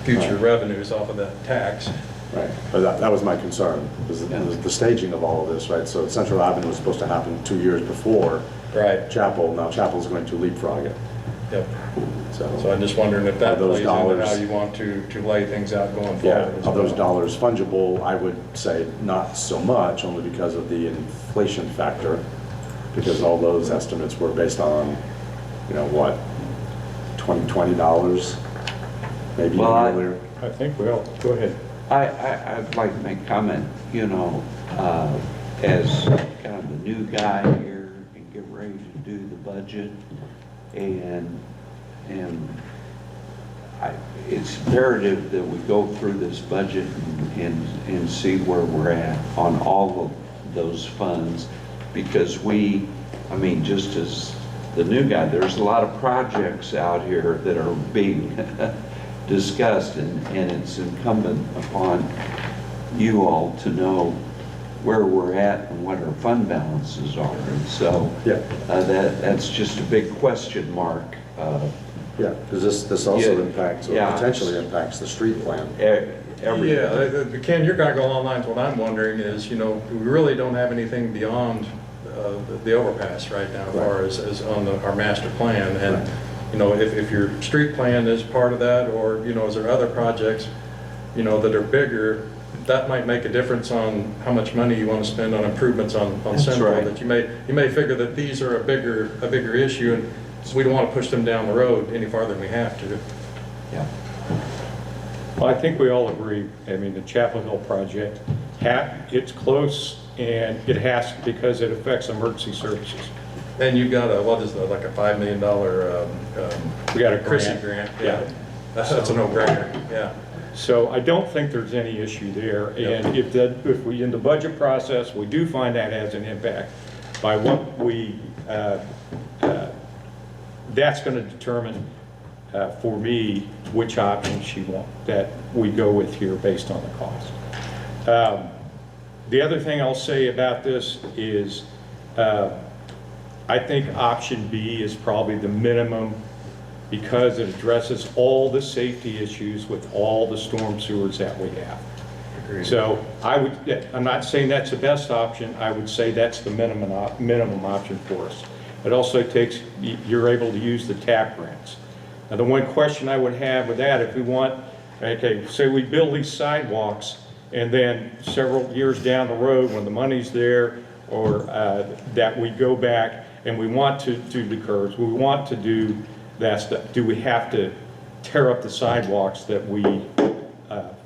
revenues off of that tax. Right, but that was my concern, was the staging of all of this, right? So Central Avenue was supposed to happen 2 years before Chapel. Now Chapel's going to leapfrog it. Yep. So I'm just wondering if that plays into how you want to lay things out going forward. Yeah, are those dollars fungible? I would say not so much, only because of the inflation factor, because all those estimates were based on, you know, what, $20, maybe even earlier. I think we all, go ahead. I'd like to make a comment, you know, as kind of the new guy here and get ready to do the budget, and it's imperative that we go through this budget and see where we're at on all of those funds, because I mean, just as the new guy, there's a lot of projects out here that are being discussed, and it's incumbent upon you all to know where we're at and what our fund balances are. And so that's just a big question mark. Yeah, because this also impacts, or potentially impacts the street plan. Ken, you're going to go along lines. What I'm wondering is, you know, we really don't have anything beyond the overpass right now, as far as on our master plan. And you know, if your street plan is part of that, or, you know, is there other projects, you know, that are bigger, that might make a difference on how much money you want to spend on improvements on Central. Right. That you may figure that these are a bigger issue, and so we don't want to push them down the road any farther than we have to. Yeah. Well, I think we all agree. I mean, the Chapel Hill project, it's close, and it has, because it affects emergency services. And you got like a $5 million we got a Chrissy grant. Yeah. That's a no-brainer. Yeah. So I don't think there's any issue there. And if we, in the budget process, we do find that has an impact, by what we, that's going to determine for me which option that we go with here based on the cost. The other thing I'll say about this is, I think option B is probably the minimum, because it addresses all the safety issues with all the storm sewers that we have. Agreed. So I'm not saying that's the best option. I would say that's the minimum option for us. It also you're able to use the TAP grants. Now, the one question I would have with that, if we want Okay, say we build these sidewalks, and then several years down the road, when the money's there, or that we go back and we want to do the curbs, we want to do that stuff, do we have to tear up the sidewalks that we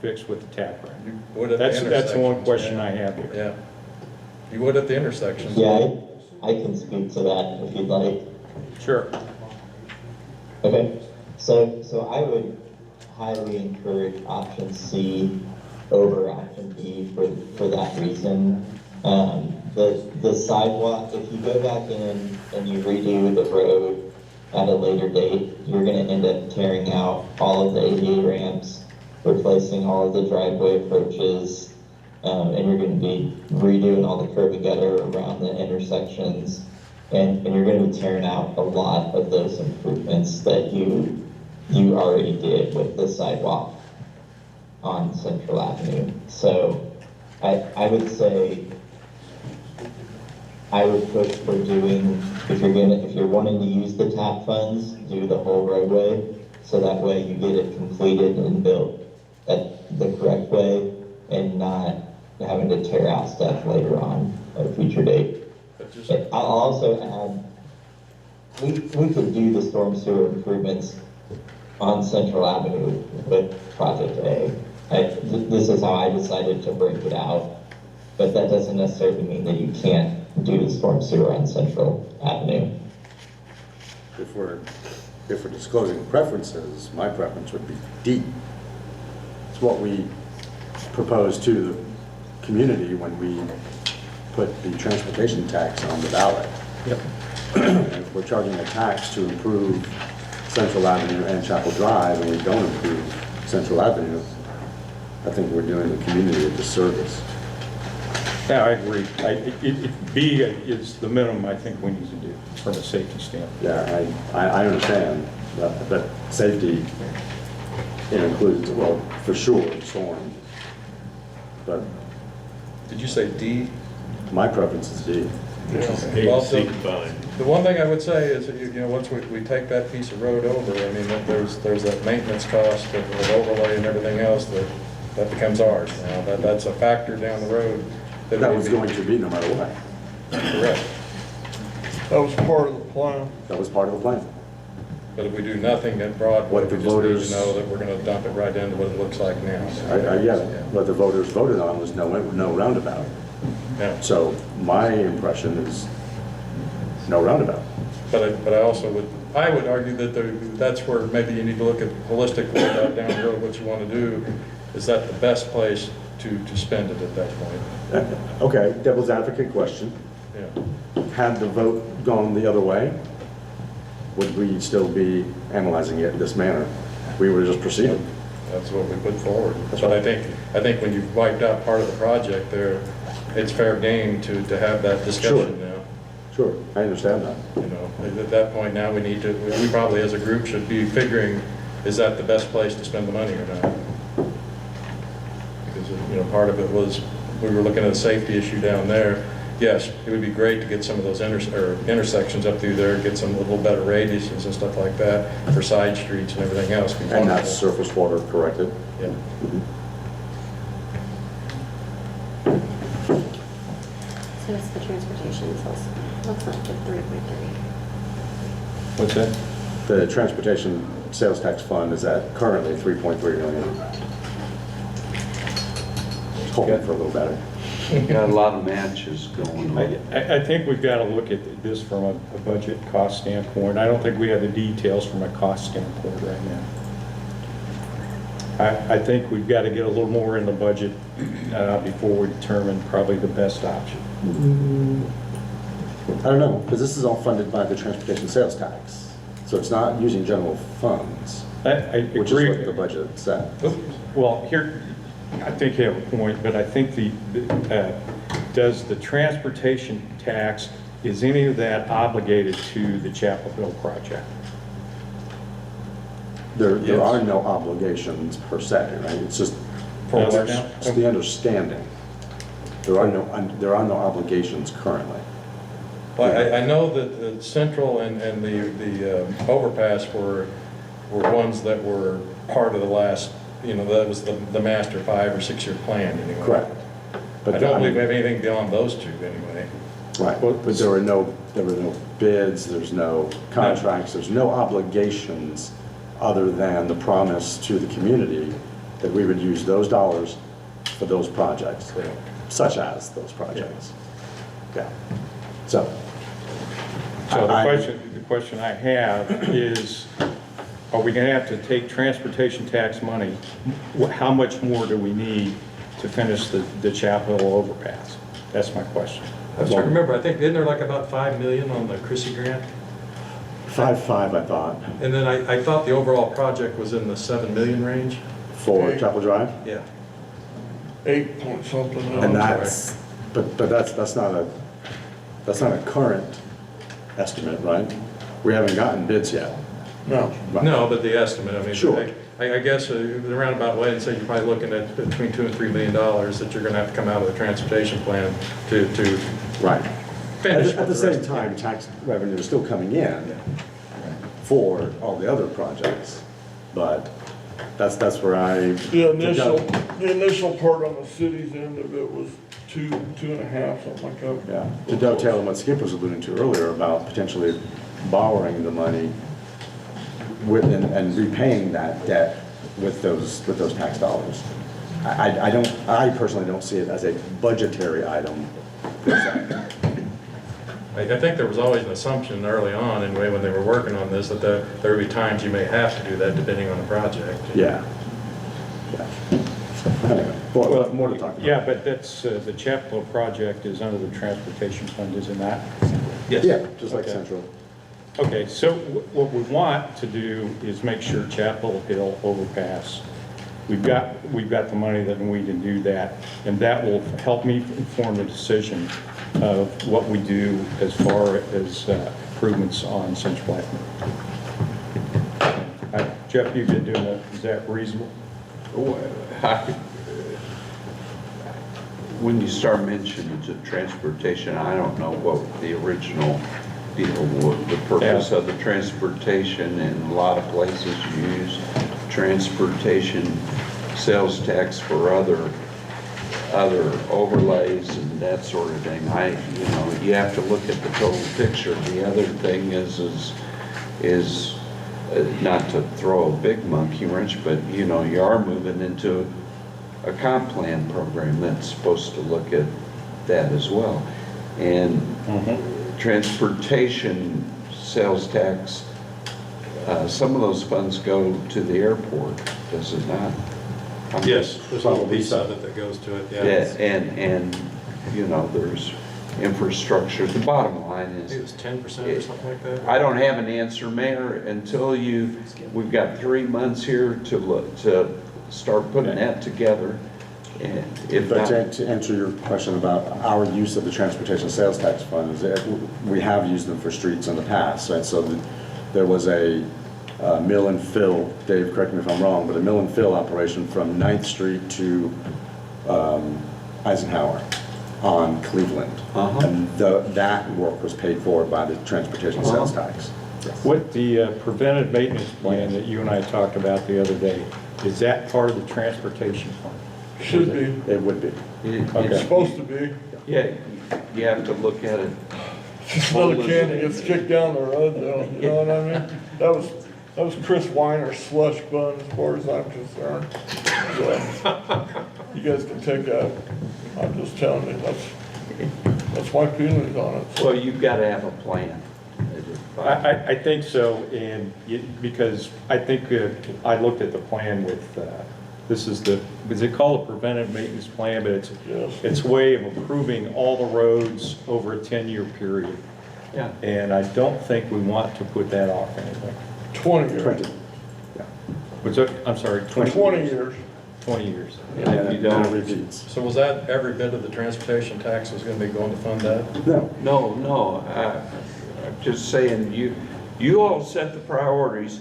fix with the tap grant? You would at the That's the one intersections, question yeah. I have here. Yeah. You would at the intersections. Yeah, I can speak to that if you'd like. Sure. Okay, so I would highly encourage option C over option B for that reason. The sidewalk, if you go back in and you redo the road at a later date, you're gonna end up tearing out all of the ADA ramps, replacing all of the driveway approaches, and you're gonna be redoing all the curb and gutter around the intersections. And you're going to be tearing out a lot of those improvements that you already did with the sidewalk on Central Avenue. So I would say I would push for doing, if you're wanting to use the TAP funds, do the whole roadway, so that way you get it completed and built at the correct way and not having to tear out stuff later on at a future date. I'll also add, we could do the storm sewer improvements on Central Avenue with Project A. This is how I decided to break it out, but that doesn't necessarily mean that you can't do the storm sewer on Central Avenue. If we're disclosing preferences, my preference would be D. It's what we proposed to the community when we put the transportation tax on the ballot. Yep. If we're charging a tax to improve Central Avenue and Chapel Drive, and we don't improve Central Avenue, I think we're doing the community a disservice. Yeah, I agree. B is the minimum I think we need to do from a safety standpoint. Yeah, I understand that safety, it includes, well, for sure, storm. But Did you say D? my preference is D. Well, the one thing I would say is, that, you know, once we take that piece of road over, I mean, there's that maintenance cost of overlay and everything else that becomes ours. Now, that's a factor down the road. That was going to be no matter what. Correct. That was part of the plan. That was part of the plan. But if we do nothing at Broadway, What the we just voters- need to know that we're gonna dump it right into what it looks like now. I get it. What the voters voted on was no roundabout. Yeah. So my impression is no roundabout. But I also would argue that that's where maybe you need to look at holistically about down the road, what you want to do. Is that the best place to spend it at that point? Okay, devil's advocate question. Yeah. Had the vote gone the other way, would we still be analyzing it in this manner? We would have just proceeded. That's what we put forward. That's But right. I think when you've wiped out part of the project there, it's fair game to have that discussion now. Sure, I understand that. You know, at that point now, we probably as a group should be figuring, is that the best place to spend the money or not? Because, you know, part of it was, we were looking at a safety issue down there. Yes, it would be great to get some of those intersections up through there, get some little better radiuses and stuff like that for side streets and everything else. Be And that's wonderful. surface water corrected. Yeah. So it's the transportation, so it looks like the 3.3. What's that? The transportation sales tax fund is at currently 3.3 million. Hoping for a little better. Got a lot of matches going on. I think we've got to look at this from a budget cost standpoint. I don't think we have the details from a cost standpoint right now. I think we've got to get a little more in the budget before we determine probably the best option. I don't know, because this is all funded by the transportation sales tax. So it's not using general funds, I which is agree. what the budget said. Well, here, I think you have a point, but I think does the transportation tax, is any of that obligated to the Chapel Hill project? There Yes. are no obligations per se, right? It's just, For what now? it's the understanding. There are no obligations currently. Well, I know that the Central and the overpass were ones that were part of the last you know, that was the master 5 or 6 year plan anyway. Correct. I don't believe we have anything beyond those two anyway. Right, but there were no bids, there's no contracts, there's no obligations other than the promise to the community that we would use those dollars for those projects, such as those projects. Yeah. So. So the question I have is, are we going to have to take transportation tax money? How much more do we need to finish the Chapel Hill overpass? That's my question. I was trying to remember, I think, isn't there like about 5 million on the Chrissy grant? 5.5, I thought. And then I thought the overall project was in the 7 million range? For Chapel Drive? Yeah. 8 point something. And that's, but that's not a current estimate, right? We haven't gotten bids yet. No. Right. No, but the estimate, I mean, Sure. I guess in a roundabout way, and say you're probably looking at between $2 and $3 million that you're gonna have to come out of the transportation plan to Right. finish. At the same time, tax revenue is still coming in for all the other projects, but that's where I. The initial part on the city's end of it was 2.5, something like that. Yeah, to dovetail on what Skip was alluding to earlier about potentially borrowing the money with, and repaying that debt with those tax dollars. I personally don't see it as a budgetary item. I think there was always an assumption early on, anyway, when they were working on this, that there would be times you may have to do that depending on the project. Yeah. Anyway, well, more to talk about. Yeah, but that's, the Chapel Hill project is under the transportation fund, is it not? Yes. Yeah, just like Okay. Central. Okay, so what we want to do is make sure Chapel Hill overpass, we've got the money that we need to do that, and that will help me inform the decision of what we do as far as improvements on Central Avenue. Jeff, you've been doing that, is that reasonable? When you start mentioning the transportation, I don't know what the original deal was, the purpose of the transportation. In a lot of places you use transportation sales tax for other overlays and that sort of thing. You have to look at the total picture. The other thing is not to throw a big monkey wrench, but you are moving into a comp plan program that's supposed to look at that as well. And transportation sales tax, some of those funds go to the airport, does it not? Yes, there's a little piece of it that goes to it, yeah. Yeah, and there's infrastructure. The bottom line I think it is, was 10% or something like that. I don't have an answer, Mayor, until we've got 3 months here to start putting that together. And if But not, to answer your question about our use of the transportation sales tax fund, is that we have used them for streets in the past, right? So there was a mill and fill, Dave, correct me if I'm wrong, but a mill and fill operation from 9th Street to Eisenhower on Cleveland. And that work was paid for by the transportation sales tax. What the preventive maintenance plan that you and I talked about the other day, is that part of the transportation fund? Should be. It would be. It's supposed to be. yeah, you have to look at it. Just another can that gets kicked down the road, though. You know what I mean? That was Chris Weiner's slush fund, as far as I'm concerned. So, you guys can take that. I'm just telling you, that's my feelings on it. Well, you've got to have a plan. I think so, and because I think I looked at the plan with, is it called a preventive maintenance plan, but it's a way of improving all the roads over a 10-year period. Yeah. And I don't think we want to put that off anyway. 20 years. 20. I'm sorry, 20 years. 20 years. And if you don't, repeats. So was that every bit of the transportation tax was going to be going to fund that? No. I'm just saying, you all set the priorities.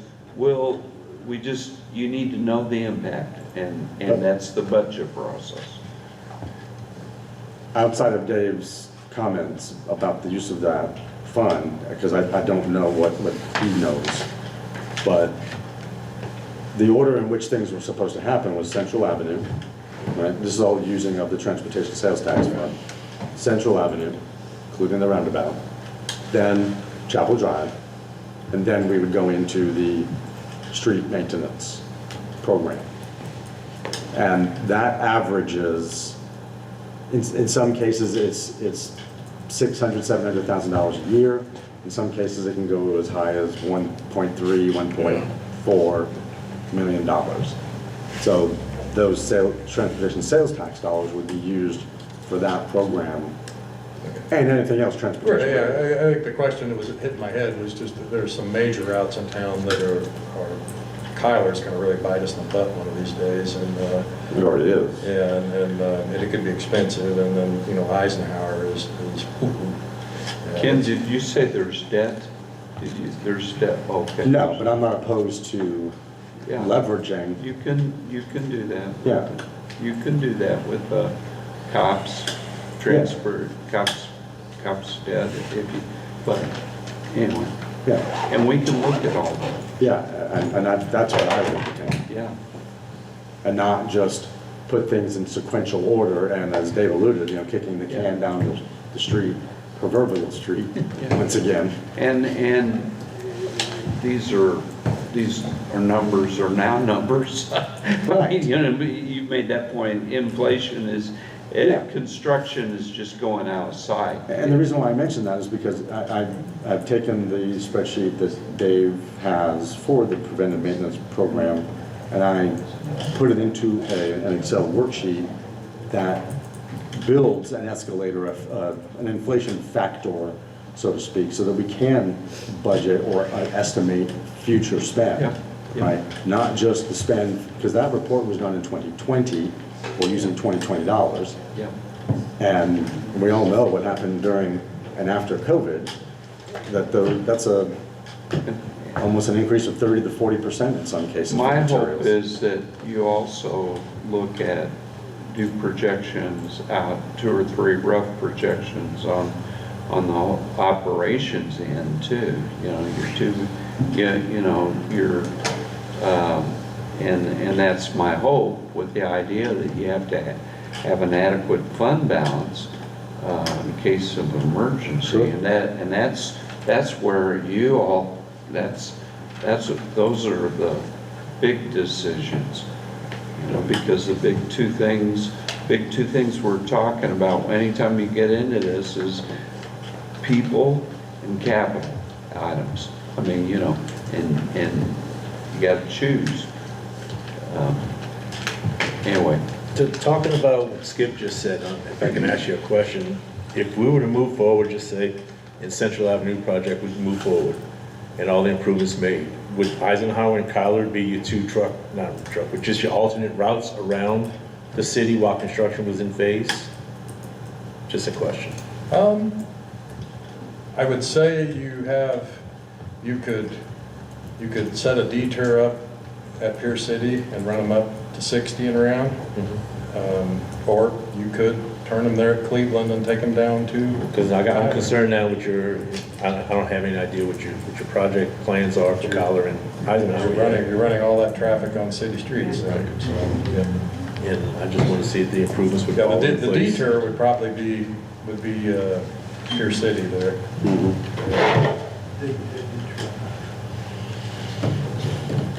You need to know the impact, and that's the budget process. Outside of Dave's comments about the use of that fund, because I don't know what he knows, but the order in which things were supposed to happen was Central Avenue, right? This is all using of the transportation sales tax fund. Central Avenue, including the roundabout, then Chapel Drive, and then we would go into the street maintenance program. And that averages, in some cases, it's $600,000, $700,000 a year. In some cases, it can go as high as $1.3, $1.4 million. So those transportation sales tax dollars would be used for that program and anything else transportation. Right, yeah, I think the question that was hit my head was just that there's some major routes in town that are Kyler's gonna really bite us in the butt one of these days, and It already is. yeah, and it could be expensive, and then, you know, Eisenhower is Ken, did you say there's debt? There's debt, okay. No, but I'm not opposed to Yeah. leveraging. You can do that. Yeah. You can do that with cops, cops debt, if you, but anyway. Yeah. And we can look at all that. Yeah, and that's what I would do. Yeah. And not just put things in sequential order, and as Dave alluded, you know, kicking the can down the street, proverbial street, once again. And these are numbers are now numbers. I mean, you know, you made that point. Inflation is, construction is just going out of sight. And the reason why I mention that is because I've taken the spreadsheet that Dave has for the preventive maintenance program, and I put it into an Excel worksheet that builds an escalator, an inflation factor, so to speak, so that we can budget or estimate future spend, right? Not just the spend, because that report was done in 2020, we're using 2020 dollars. Yeah. And we all know what happened during and after COVID, that's almost an increase of 30 to 40% in some cases. My hope is that you also look at, do projections out, 2 or 3 rough projections on the operations end too. You know, and that's my hope, with the idea that you have to have an adequate fund balance in case of emergency. Sure. And that's where you all, those are the big decisions. You know, because the big two things we're talking about anytime you get into this is people and capital items. I mean, you know, and you got to choose. Anyway. Talking about what Skip just said, if I can ask you a question, if we were to move forward, just say in Central Avenue project, we can move forward and all the improvements made, would Eisenhower and Kyler be your but just your alternate routes around the city while construction was in phase? Just a question. I would say you could set a detour up at Pier City and run them up to 60 and around. Or you could turn them there at Cleveland and take them down to. Because I'm concerned now with I don't have any idea what your project plans are for Kyler and Eisenhower. You're running all that traffic on city streets. So, yeah. And I just want to see if the improvements would fall in place. The detour would probably be Pier City there.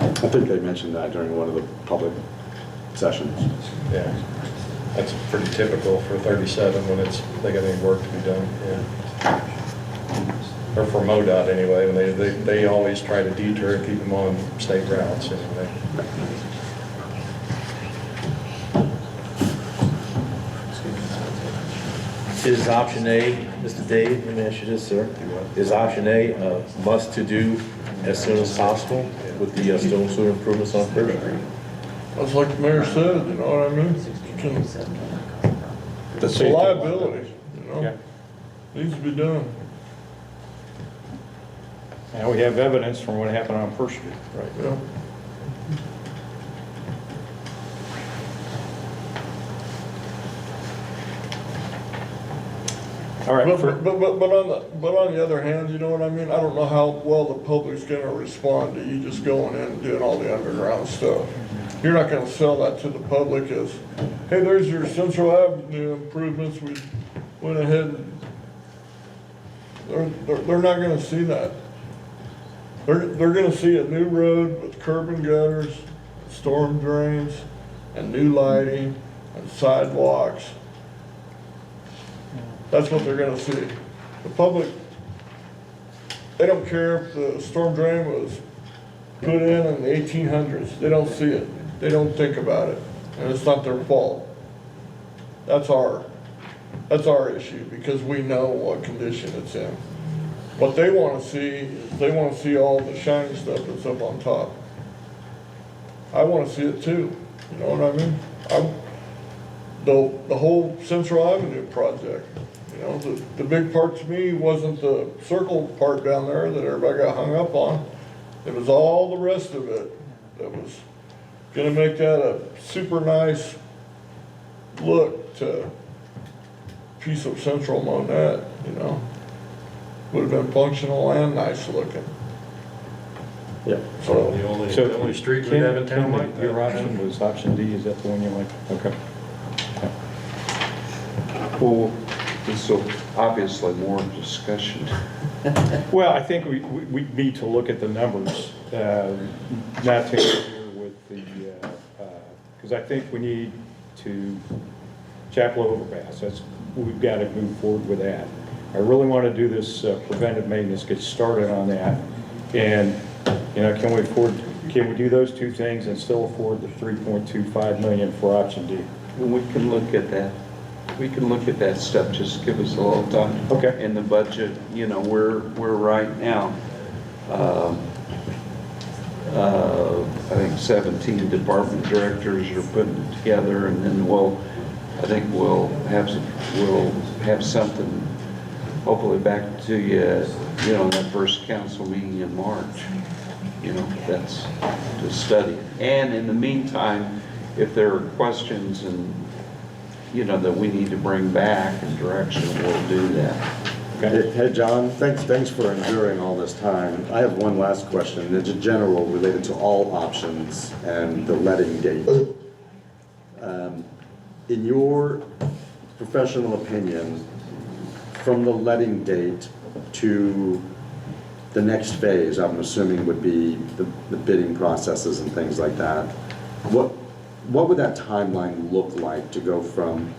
I think they mentioned that during one of the public sessions. Yeah, that's pretty typical for 37 when they got any work to be done. Yeah, or for MoDOT anyway. When they always try to detour and keep them on state routes anyway. Is option A, Mr. Dave, let me ask you this, sir. Is option A a must to do as soon as possible with the storm sewer improvements on First Street? That's like the mayor said, you know what I mean? It's a liability, you know? Needs to be done. Now we have evidence from what happened on First Street. Right. Yeah. All right, But on the other hand, you know what I mean? I don't know how well the public's gonna respond to you just going in and doing all the underground stuff. You're not gonna sell that to the public as, hey, there's your Central Avenue improvements, we went ahead and, they're not gonna see that. They're gonna see a new road with curb and gutters, storm drains, and new lighting, and sidewalks. That's what they're gonna see. The public, they don't care if the storm drain was put in the 1800s. They don't see it. They don't think about it, and it's not their fault. That's our issue, because we know what condition it's in. What they wanna see is they wanna see all the shiny stuff that's up on top. I wanna see it too, you know what I mean? The whole Central Avenue project, you know, the big part to me wasn't the circle part down there that everybody got hung up on. It was all the rest of it that was gonna make that a super nice look to piece of Central Monett, you know? Would have been functional and nice looking. Yeah. So, The only street we have in town like that. Your option was option D, is that the one you like? Okay. Well, so obviously more discussion. Well, I think we need to look at the numbers, not to interfere with the, because I think we need to Chapel Overpass, we've got to move forward with that. I really want to do this preventive maintenance, get started on that, and, you know, can we do those two things and still afford the $3.25 million for option D? We can look at that. We can look at that stuff, just give us a little time. Okay. In the budget, you know, we're right now, I think 17 department directors are putting it together, and then I think we'll have something hopefully back to you, you know, in that first council meeting in March. You know, that's to study. And in the meantime, if there are questions and, you know, that we need to bring back in direction, we'll do that. Hey, John, thanks for enduring all this time. I have one last question. It's a general related to all options and the letting date. In your professional opinion, from the letting date to the next phase, I'm assuming would be the bidding processes and things like that, what would that timeline look like to go from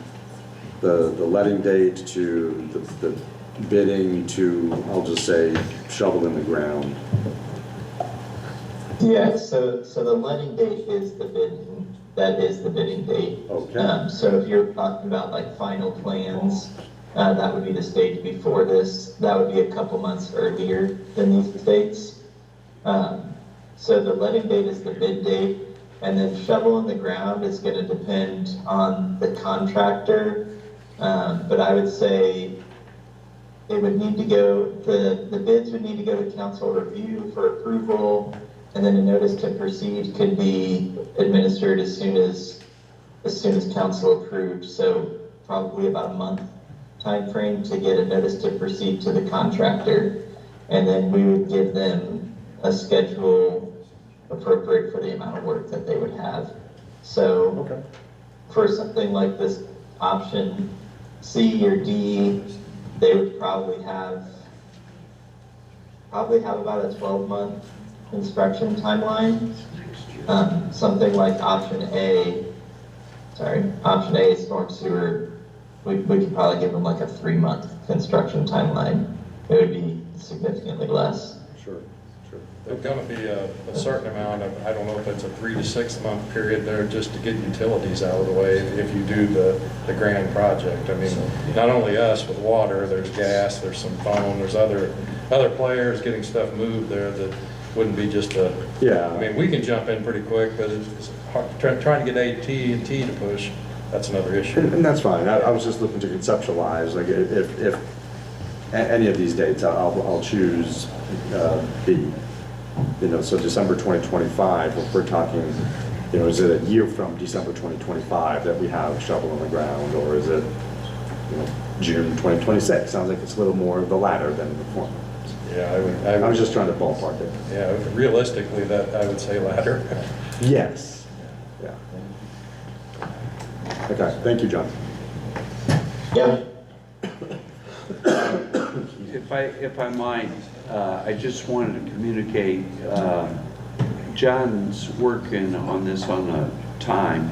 the letting date to the bidding to, I'll just say, shovel in the ground? Yeah, so the letting date is the bidding. That is the bidding date. Okay. So if you're talking about like final plans, that would be the stage before this. That would be a couple months earlier than these dates. So the letting date is the bid date, and then shovel in the ground is going to depend on the contractor. But I would say it would need to go, the bids would need to go to council review for approval, and then a notice to proceed could be administered as soon as council approved. So probably about a month time frame to get a notice to proceed to the contractor, and then we would give them a schedule appropriate for the amount of work that they would have. So for something like this option C or D, they would probably have about a 12-month construction timeline. Something like option A, storm sewer, we could probably give them like a 3-month construction timeline. It would be significantly less. Sure. There's going to be a certain amount of, I don't know if it's a 3 to 6 month period there just to get utilities out of the way if you do the grand project. I mean, not only us with water, there's gas, there's some phone, there's other players getting stuff moved there that wouldn't be just a, Yeah. I mean, we can jump in pretty quick, but it's hard, trying to get AT&T to push, that's another issue. And that's fine. I was just looking to conceptualize, like if any of these dates, I'll choose B. You know, so December 2025, if we're talking, you know, is it a year from December 2025 that we have shovel on the ground, or is it, you know, June 2026. Sounds like it's a little more of the latter than the former. Yeah, I was just trying to ballpark it. Yeah, realistically, that, I would say latter. Yes. Yeah. Okay, thank you, John. Yeah. If I might, I just wanted to communicate, John's working on this on a time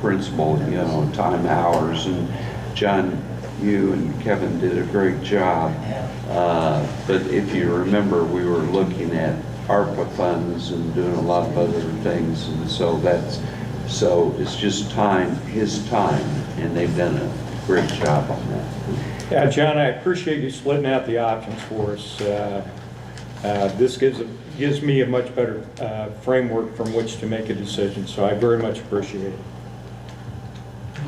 principle, you know, time hours, and John, you and Kevin did a great job. But if you remember, we were looking at ARPA funds and doing a lot of other things, and so it's just his time, and they've done a great job on that. Yeah, John, I appreciate you splitting out the options for us. This gives me a much better framework from which to make a decision, so I very much appreciate it.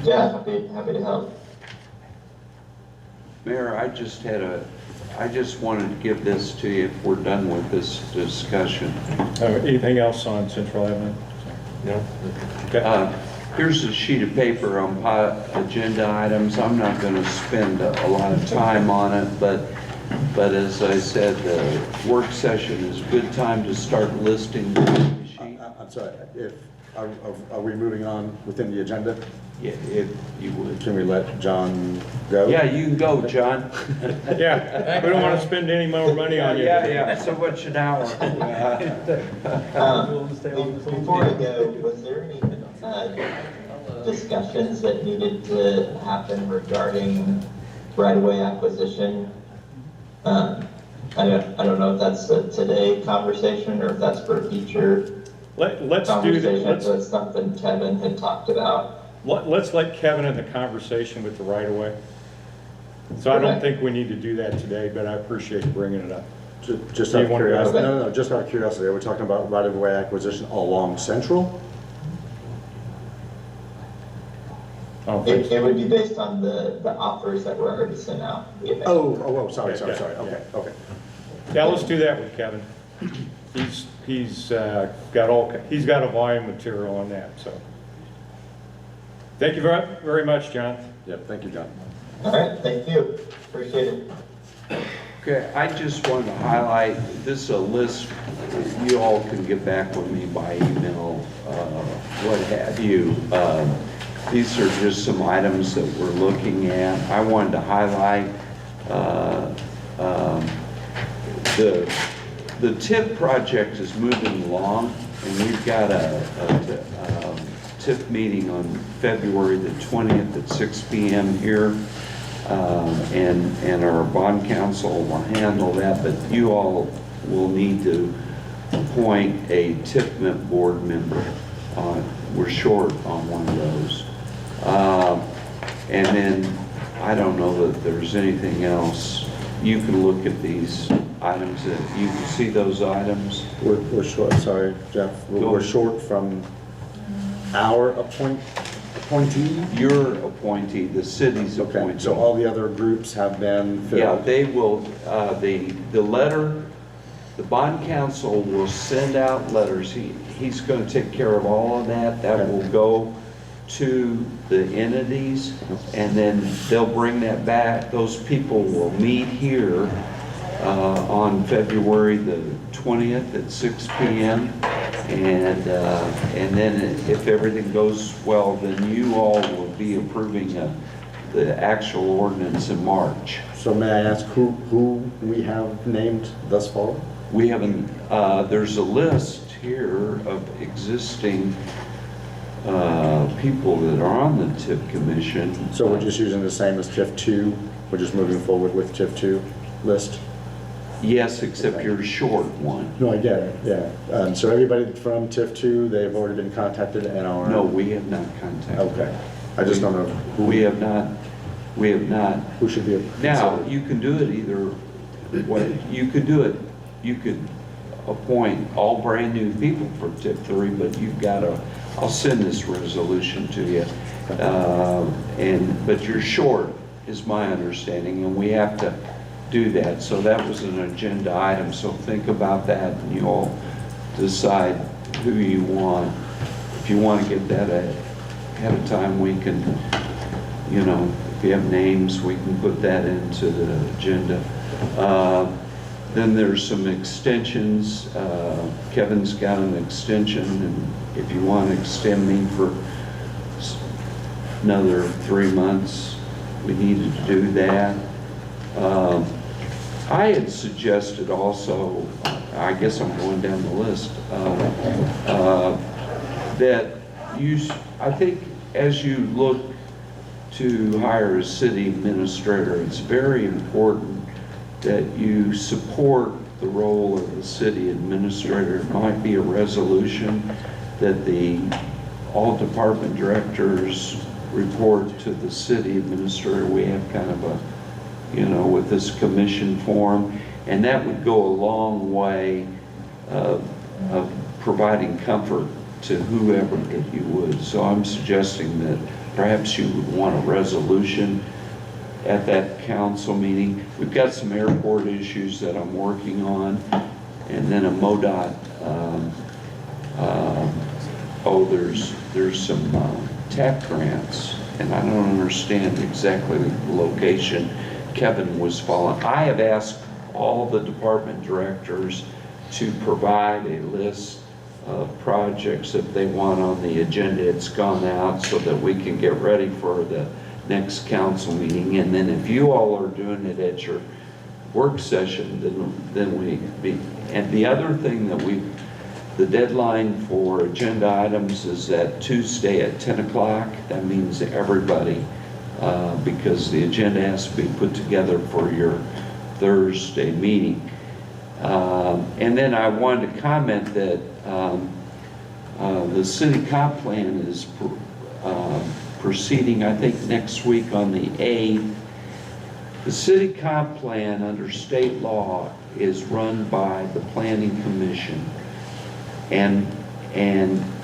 Yeah, happy to help. Mayor, I just wanted to give this to you if we're done with this discussion. Anything else on Central Avenue? No? Okay. Here's a sheet of paper on agenda items. I'm not going to spend a lot of time on it, but as I said, the work session is a good time to start listing the sheet. I'm sorry, are we moving on within the agenda? Yeah, if you would. Can we let John go? Yeah, you can go, John. Yeah, we don't want to spend any more money on you. Yeah, so much an hour. Before I go, was there any discussions that needed to happen regarding right-of-way acquisition? I don't know if that's a today conversation or if that's for a future Let's do that. conversation, but it's something Kevin had talked about. Let's let Kevin in the conversation with the right-of-way. So I don't think we need to do that today, but I appreciate you bringing it up. Just Do out you of want to go? curiosity, no, just out of curiosity, are we talking about right-of-way acquisition along Central? I don't think so. It would be based on the offers that were already sent out. Sorry, Yeah. okay. Yeah, let's do that with Kevin. He's got a volume material on that, so. Thank you very much, John. Yep, thank you, John. All right, thank you. Appreciate it. Okay, I just wanted to highlight, this is a list, you all can get back with me by email, what have you. These are just some items that we're looking at. I wanted to highlight the TIP project is moving along, and we've got a TIP meeting on February the 20th at 6 p.m. here. And our bond council will handle that, but you all will need to appoint a TIP board member. We're short on one of those. And then, I don't know that there's anything else. You can look at these items, that you can see those items. We're short, sorry, Jeff, we're short from our appointee? Your appointee, the city's Okay, appointee. so all the other groups have been filled? Yeah, they will, the letter, the bond council will send out letters. He's going to take care of all of that. That will go to the entities, and then they'll bring that back. Those people will meet here on February the 20th at 6 p.m. And then if everything goes well, then you all will be approving the actual ordinance in March. So may I ask who we have named thus far? We haven't, there's a list here of existing people that are on the TIP commission. So we're just using the same as TIF 2? We're just moving forward with TIF 2 list? Yes, except you're short one. No, I get it, yeah. So everybody from TIF 2, they've already been contacted and are? No, we have not contacted. Okay. I just don't know who. We have not. Who should be? Now, you can do it either way. You could do it, you could appoint all brand new people for TIP 3, but you've got to, I'll send this resolution to you. But you're short, is my understanding, and we have to do that. So that was an agenda item, so think about that, and you all decide who you want. If you want to get that ahead of time, we can, you know, if you have names, we can put that into the agenda. Then there's some extensions. Kevin's got an extension, and if you want to extend me for another 3 months, we needed to do that. I had suggested also, I guess I'm going down the list, that I think as you look to hire a city administrator, it's very important that you support the role of the city administrator. It might be a resolution that all department directors report to the city administrator. We have kind of a, with this commission form, and that would go a long way of providing comfort to whoever that you would. So I'm suggesting that perhaps you would want a resolution at that council meeting. We've got some airport issues that I'm working on, and then a MoDOT, there's some TAP grants, and I don't understand exactly the location. Kevin was following. I have asked all the department directors to provide a list of projects that they want on the agenda. It's gone out so that we can get ready for the next council meeting. And then if you all are doing it at your work session, and the other thing that the deadline for agenda items is that Tuesday at 10 o'clock. That means everybody, because the agenda has to be put together for your Thursday meeting. And then I wanted to comment that the city comp plan is proceeding, I think, next week on the 8th. The city comp plan under state law is run by the Planning Commission. And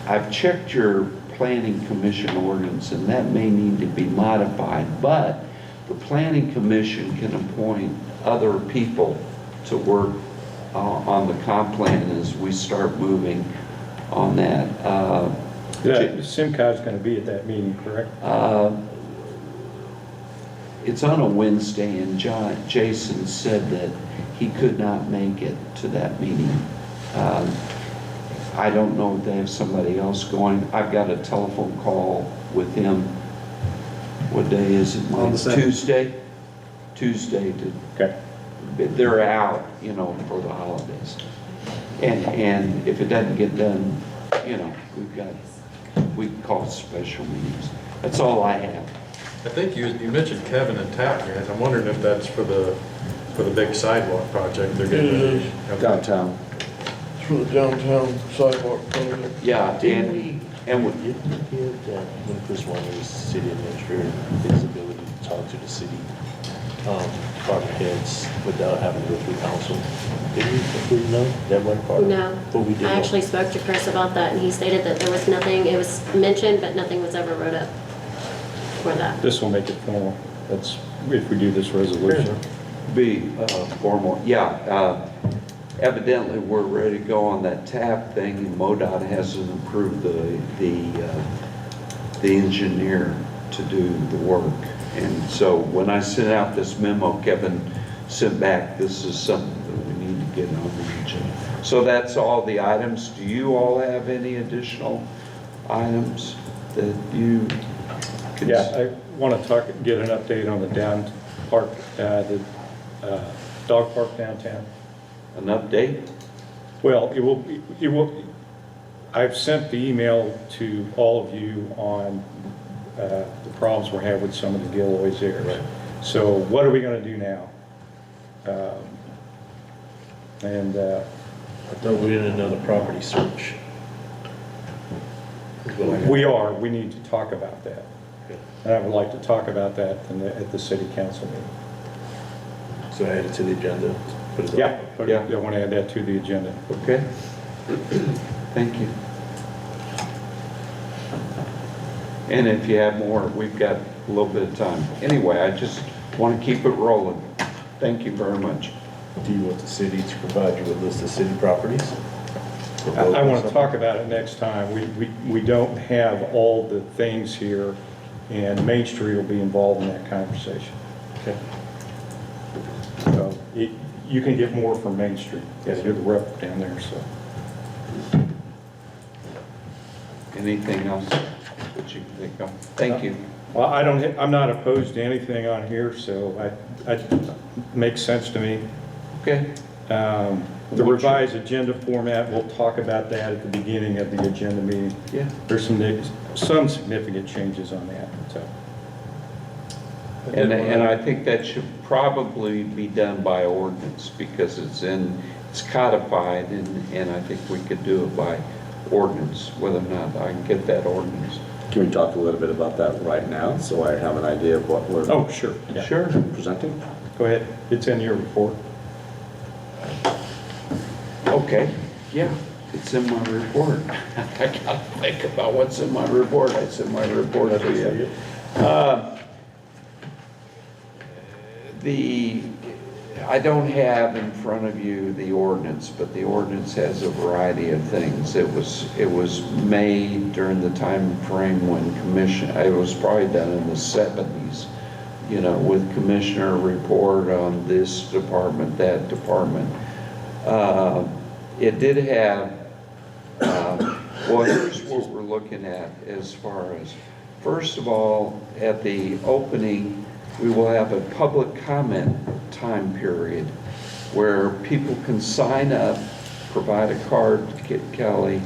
I've checked your Planning Commission ordinance, and that may need to be modified, but the Planning Commission can appoint other people to work on the comp plan as we start moving on that. Simcod's going to be at that meeting, correct? It's on a Wednesday, and Jason said that he could not make it to that meeting. I don't know if they have somebody else going. I've got a telephone call with him. What day is it? On the 7th. Tuesday? Tuesday. Okay. They're out, for the holidays. And if it doesn't get done, we can call special meetings. That's all I have. I think you mentioned Kevin and TAP grant. I'm wondering if that's for the big sidewalk project they're getting ready. Downtown. It's for the downtown sidewalk project. Yeah, and Didn't we give that when Chris Warner was city administrator, his ability to talk to the city department heads without having to go through council? Did we include no? That wasn't part of it? No. But we did. I actually spoke to Chris about that, and he stated that there was nothing, it was mentioned, but nothing was ever wrote up for that. This will make it formal. That's if we do this resolution. be formal. Yeah, evidently we're ready to go on that TAP thing, and MoDOT hasn't approved the engineer to do the work. And so when I sent out this memo, Kevin sent back, this is something that we need to get on the agenda. So that's all the items. Do you all have any additional items that you can? Yeah, I want to get an update on the dog park downtown. An update? Well, it will, I've sent the email to all of you on the problems we're having with some of the Gilroy's areas. Right. So what are we going to do now? I thought we did another property search. we need to talk about that. And I would like to talk about that at the city council meeting. So add it to the agenda. Put it on. Yeah, I want to add that to the agenda. Okay. Thank you. And if you have more, we've got a little bit of time. Anyway, I just want to keep it rolling. Thank you very much. Do you want the city to provide you with a list of city properties? I want to talk about it next time. We don't have all the things here and Main Street will be involved in that conversation. Okay. So you can get more from Main Street. Yeah, you're the rep down there, so. Anything else that you can think of? Thank you. Well, I'm not opposed to anything on here, so makes sense to me. Okay. The revised agenda format, we'll talk about that at the beginning of the agenda meeting. Yeah. There's some significant changes on that, so. And I think that should probably be done by ordinance because it's codified and I think we could do it by ordinance, whether or not I can get that ordinance. Can we talk a little bit about that right now, so I have an idea of what we're Oh, sure. Yeah. Sure. presenting? Go ahead. It's in your report. Okay, yeah, it's in my report. I gotta think about what's in my report. It's in my report to you. I don't have in front of you the ordinance, but the ordinance has a variety of things. It was made during the time frame when it was probably done in the 70s, you know, with commissioner report on this department, that department. It did have, well, here's what we're looking at as far as, first of all, at the opening, we will have a public comment time period where people can sign up, provide a card to Kelly,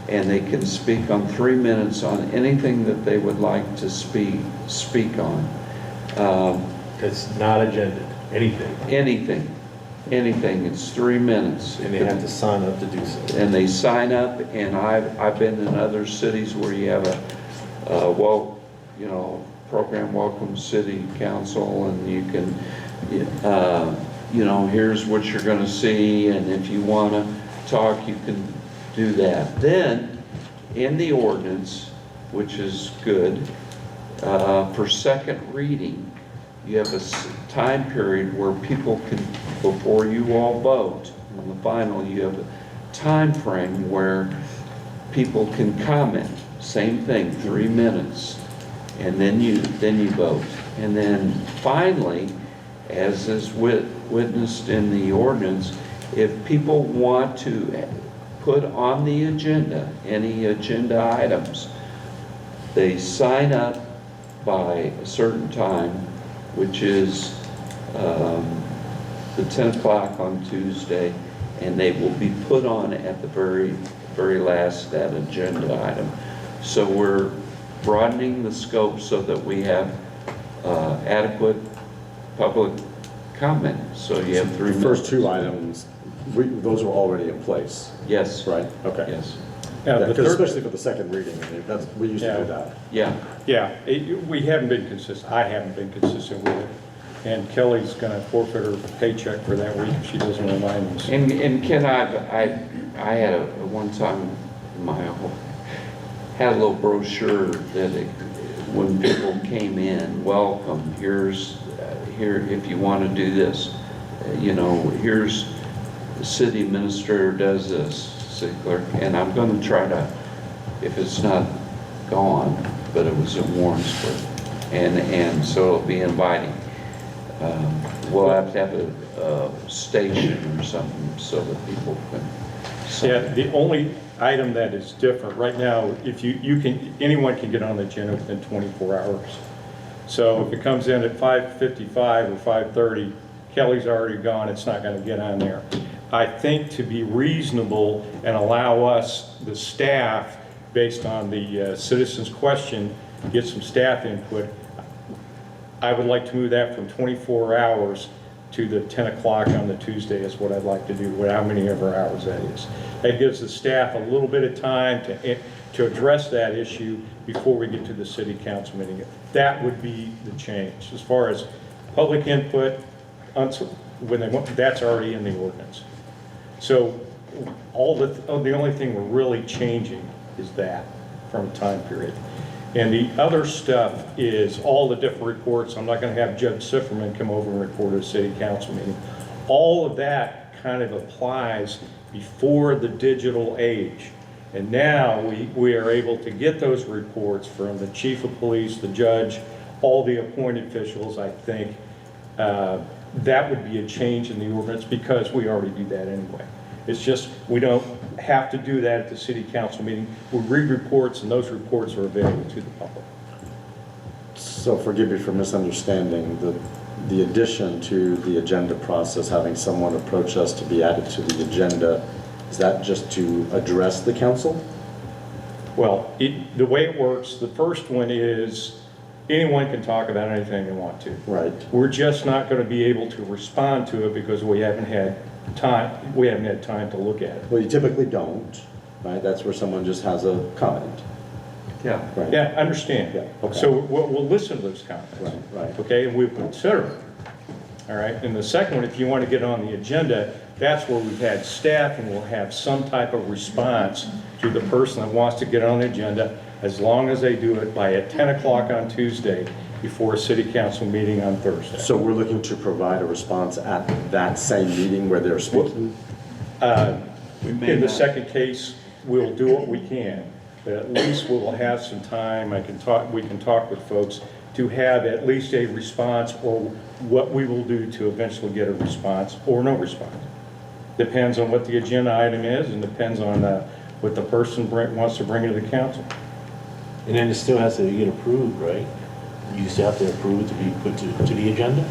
and they can speak on 3 minutes on anything that they would like to speak on. It's not agended, anything. Anything, it's 3 minutes. And they have to sign up to do so. And they sign up, and I've been in other cities where you have program welcome city council, and you can, here's what you're gonna see, and if you wanna talk, you can do that. Then, in the ordinance, which is good, for second reading, you have a time period where people can, before you all vote on the final, you have a time frame where people can comment. Same thing, 3 minutes, and then you vote. And then finally, as is witnessed in the ordinance, if people want to put on the agenda any agenda items, they sign up by a certain time, which is the 10 o'clock on Tuesday, and they will be put on at the very last that agenda item. So we're broadening the scope so that we have adequate public comment. So you have 3 minutes. The first two items, those are already in place, Yes. right? Okay. Yes. Yeah, the Because third- especially for the second reading, we used to do that. Yeah. Yeah, we haven't been consistent. I haven't been consistent with it. And Kelly's gonna forfeit her paycheck for that week if she doesn't remind me. And Ken, I had one time had a little brochure that when people came in, welcome, here, if you want to do this, here's the city administrator does this, city clerk, and I'm going to try to, if it's not gone, but it was in Warrensburg, and so it'll be inviting. We'll have to have a station or something so that people can. Yeah, the only item that is different, right now, if anyone can get on the agenda within 24 hours. So if it comes in at 5:55 or 5:30, Kelly's already gone, it's not gonna get on there. I think to be reasonable and allow us, the staff, based on the citizens' question, get some staff input, I would like to move that from 24 hours to the 10 o'clock on the Tuesday is what I'd like to do, how many ever hours that is. That gives the staff a little bit of time to address that issue before we get to the city council meeting. That would be the change. As far as public input, that's already in the ordinance. So the only thing we're really changing is that from a time period. And the other stuff is all the different reports. I'm not going to have Judge Sifferman come over and report at a city council meeting. All of that kind of applies before the digital age. And now we are able to get those reports from the chief of police, the judge, all the appointed officials, I think. That would be a change in the ordinance because we already do that anyway. It's just, we don't have to do that at the city council meeting. We read reports and those reports are available to the public. So forgive me for misunderstanding, the addition to the agenda process, having someone approach us to be added to the agenda, is that just to address the council? Well, the way it works, the first one is anyone can talk about anything they want to. Right. We're just not going to be able to respond to it because we haven't had time to look at it. Well, you typically don't, right? That's where someone just has a comment. Yeah. Right. Yeah, understand. Yeah, okay. So we'll listen to those comments. Right. Okay, and we'll consider it. All right, and the second one, if you want to get on the agenda, that's where we've had staff and we'll have some type of response to the person that wants to get on the agenda, as long as they do it by 10 o'clock on Tuesday before a city council meeting on Thursday. So we're looking to provide a response at that same meeting where they're speaking? In the second case, we'll do what we can, but at least we'll have some time, we can talk with folks to have at least a response, or what we will do to eventually get a response or no response. Depends on what the agenda item is and depends on what the person wants to bring to the council. And then it still has to get approved, right? You still have to approve it to be put to the agenda?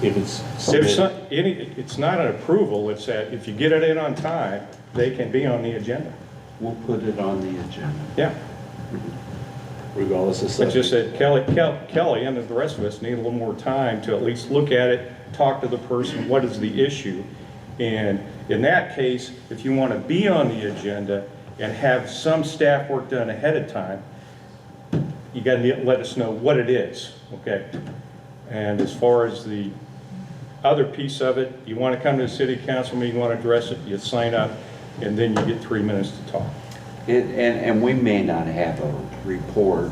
If it's submitted? It's not an approval, it's that if you get it in on time, they can be on the agenda. We'll put it on the agenda. Yeah. Regardless of It's subject. just that Kelly and the rest of us need a little more time to at least look at it, talk to the person, what is the issue? And in that case, if you want to be on the agenda and have some staff work done ahead of time, you got to let us know what it is, okay? And as far as the other piece of it, you want to come to the city council meeting, you want to address it, you sign up, and then you get 3 minutes to talk. And we may not have a report.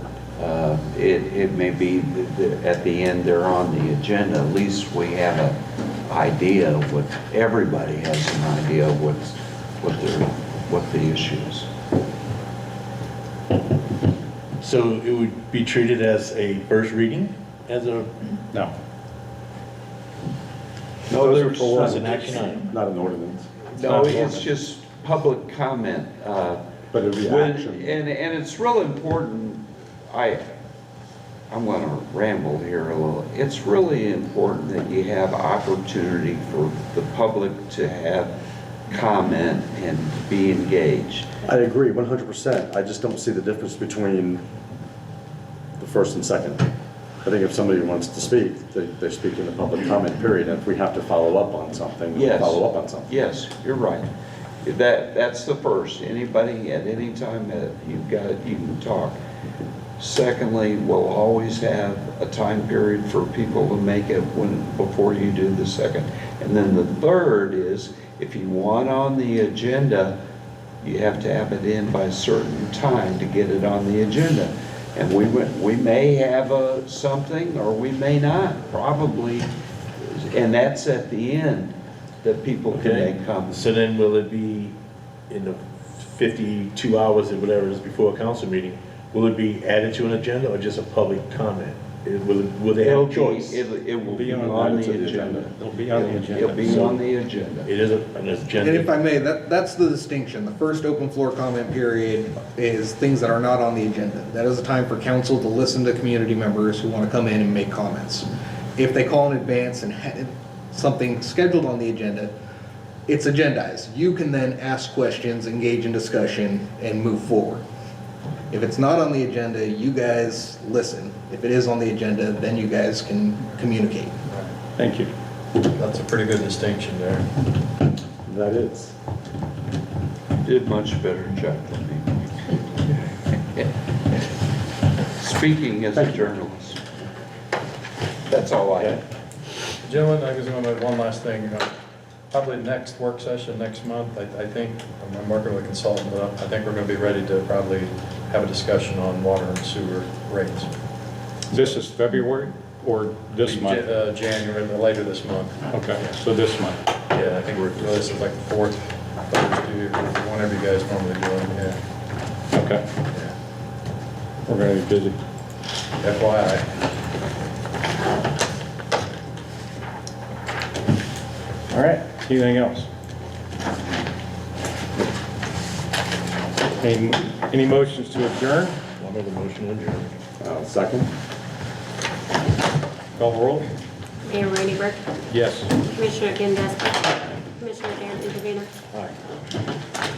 It may be that at the end they're on the agenda. At least we have an idea of what, everybody has an idea of what the issue is. So it would be treated as a first reading, as a, No. No, Those are there's for as an action item? Not an ordinance. No, it's just public comment. But it'd be action. And it's real important, I'm gonna ramble here a little. It's really important that you have opportunity for the public to have comment and be engaged. I agree 100%. I just don't see the difference between the first and second. I think if somebody wants to speak, they speak in the public comment period. And if we have to follow up on something, we'll Yes. follow up on something. Yes, you're right. That's the first. Anybody at any time that you can talk. Secondly, we'll always have a time period for people to make it before you do the second. And then the third is, if you want on the agenda, you have to have it in by a certain time to get it on the agenda. And we may have something, or we may not, probably, and that's at the end that people can okay. make comments. So then will it be in the 52 hours or whatever it is before a council meeting, will it be added to an agenda or just a public comment? Will they have a choice? It will be on the agenda. It'll be on the agenda. It'll be on the agenda. It is an agenda. And if I may, that's the distinction. The first open floor comment period is things that are not on the agenda. That is a time for council to listen to community members who want to come in and make comments. If they call in advance and have something scheduled on the agenda, it's agendized. You can then ask questions, engage in discussion, and move forward. If it's not on the agenda, you guys listen. If it is on the agenda, then you guys can communicate. Thank you. That's a pretty good distinction there. That is. Did much better job than me. Speaking as a journalist. That's all I have. Gentlemen, I was going to add one last thing. Probably next work session next month, I think, I'm working with a consultant, but I think we're going to be ready to probably have a discussion on water and sewer rates. This is February or this month? January, later this month. Okay, so this month. Yeah, I think this is like the fourth Thursday, or whenever you guys normally do it, yeah. Okay. We're gonna be busy. FYI. All right, anything else? Any motions to adjourn? I'll make a motion to adjourn. Second? Call the roll? Mayor Rainey Burke, Yes. Commissioner Kim Desper, Commissioner Darren Trevino. Aye.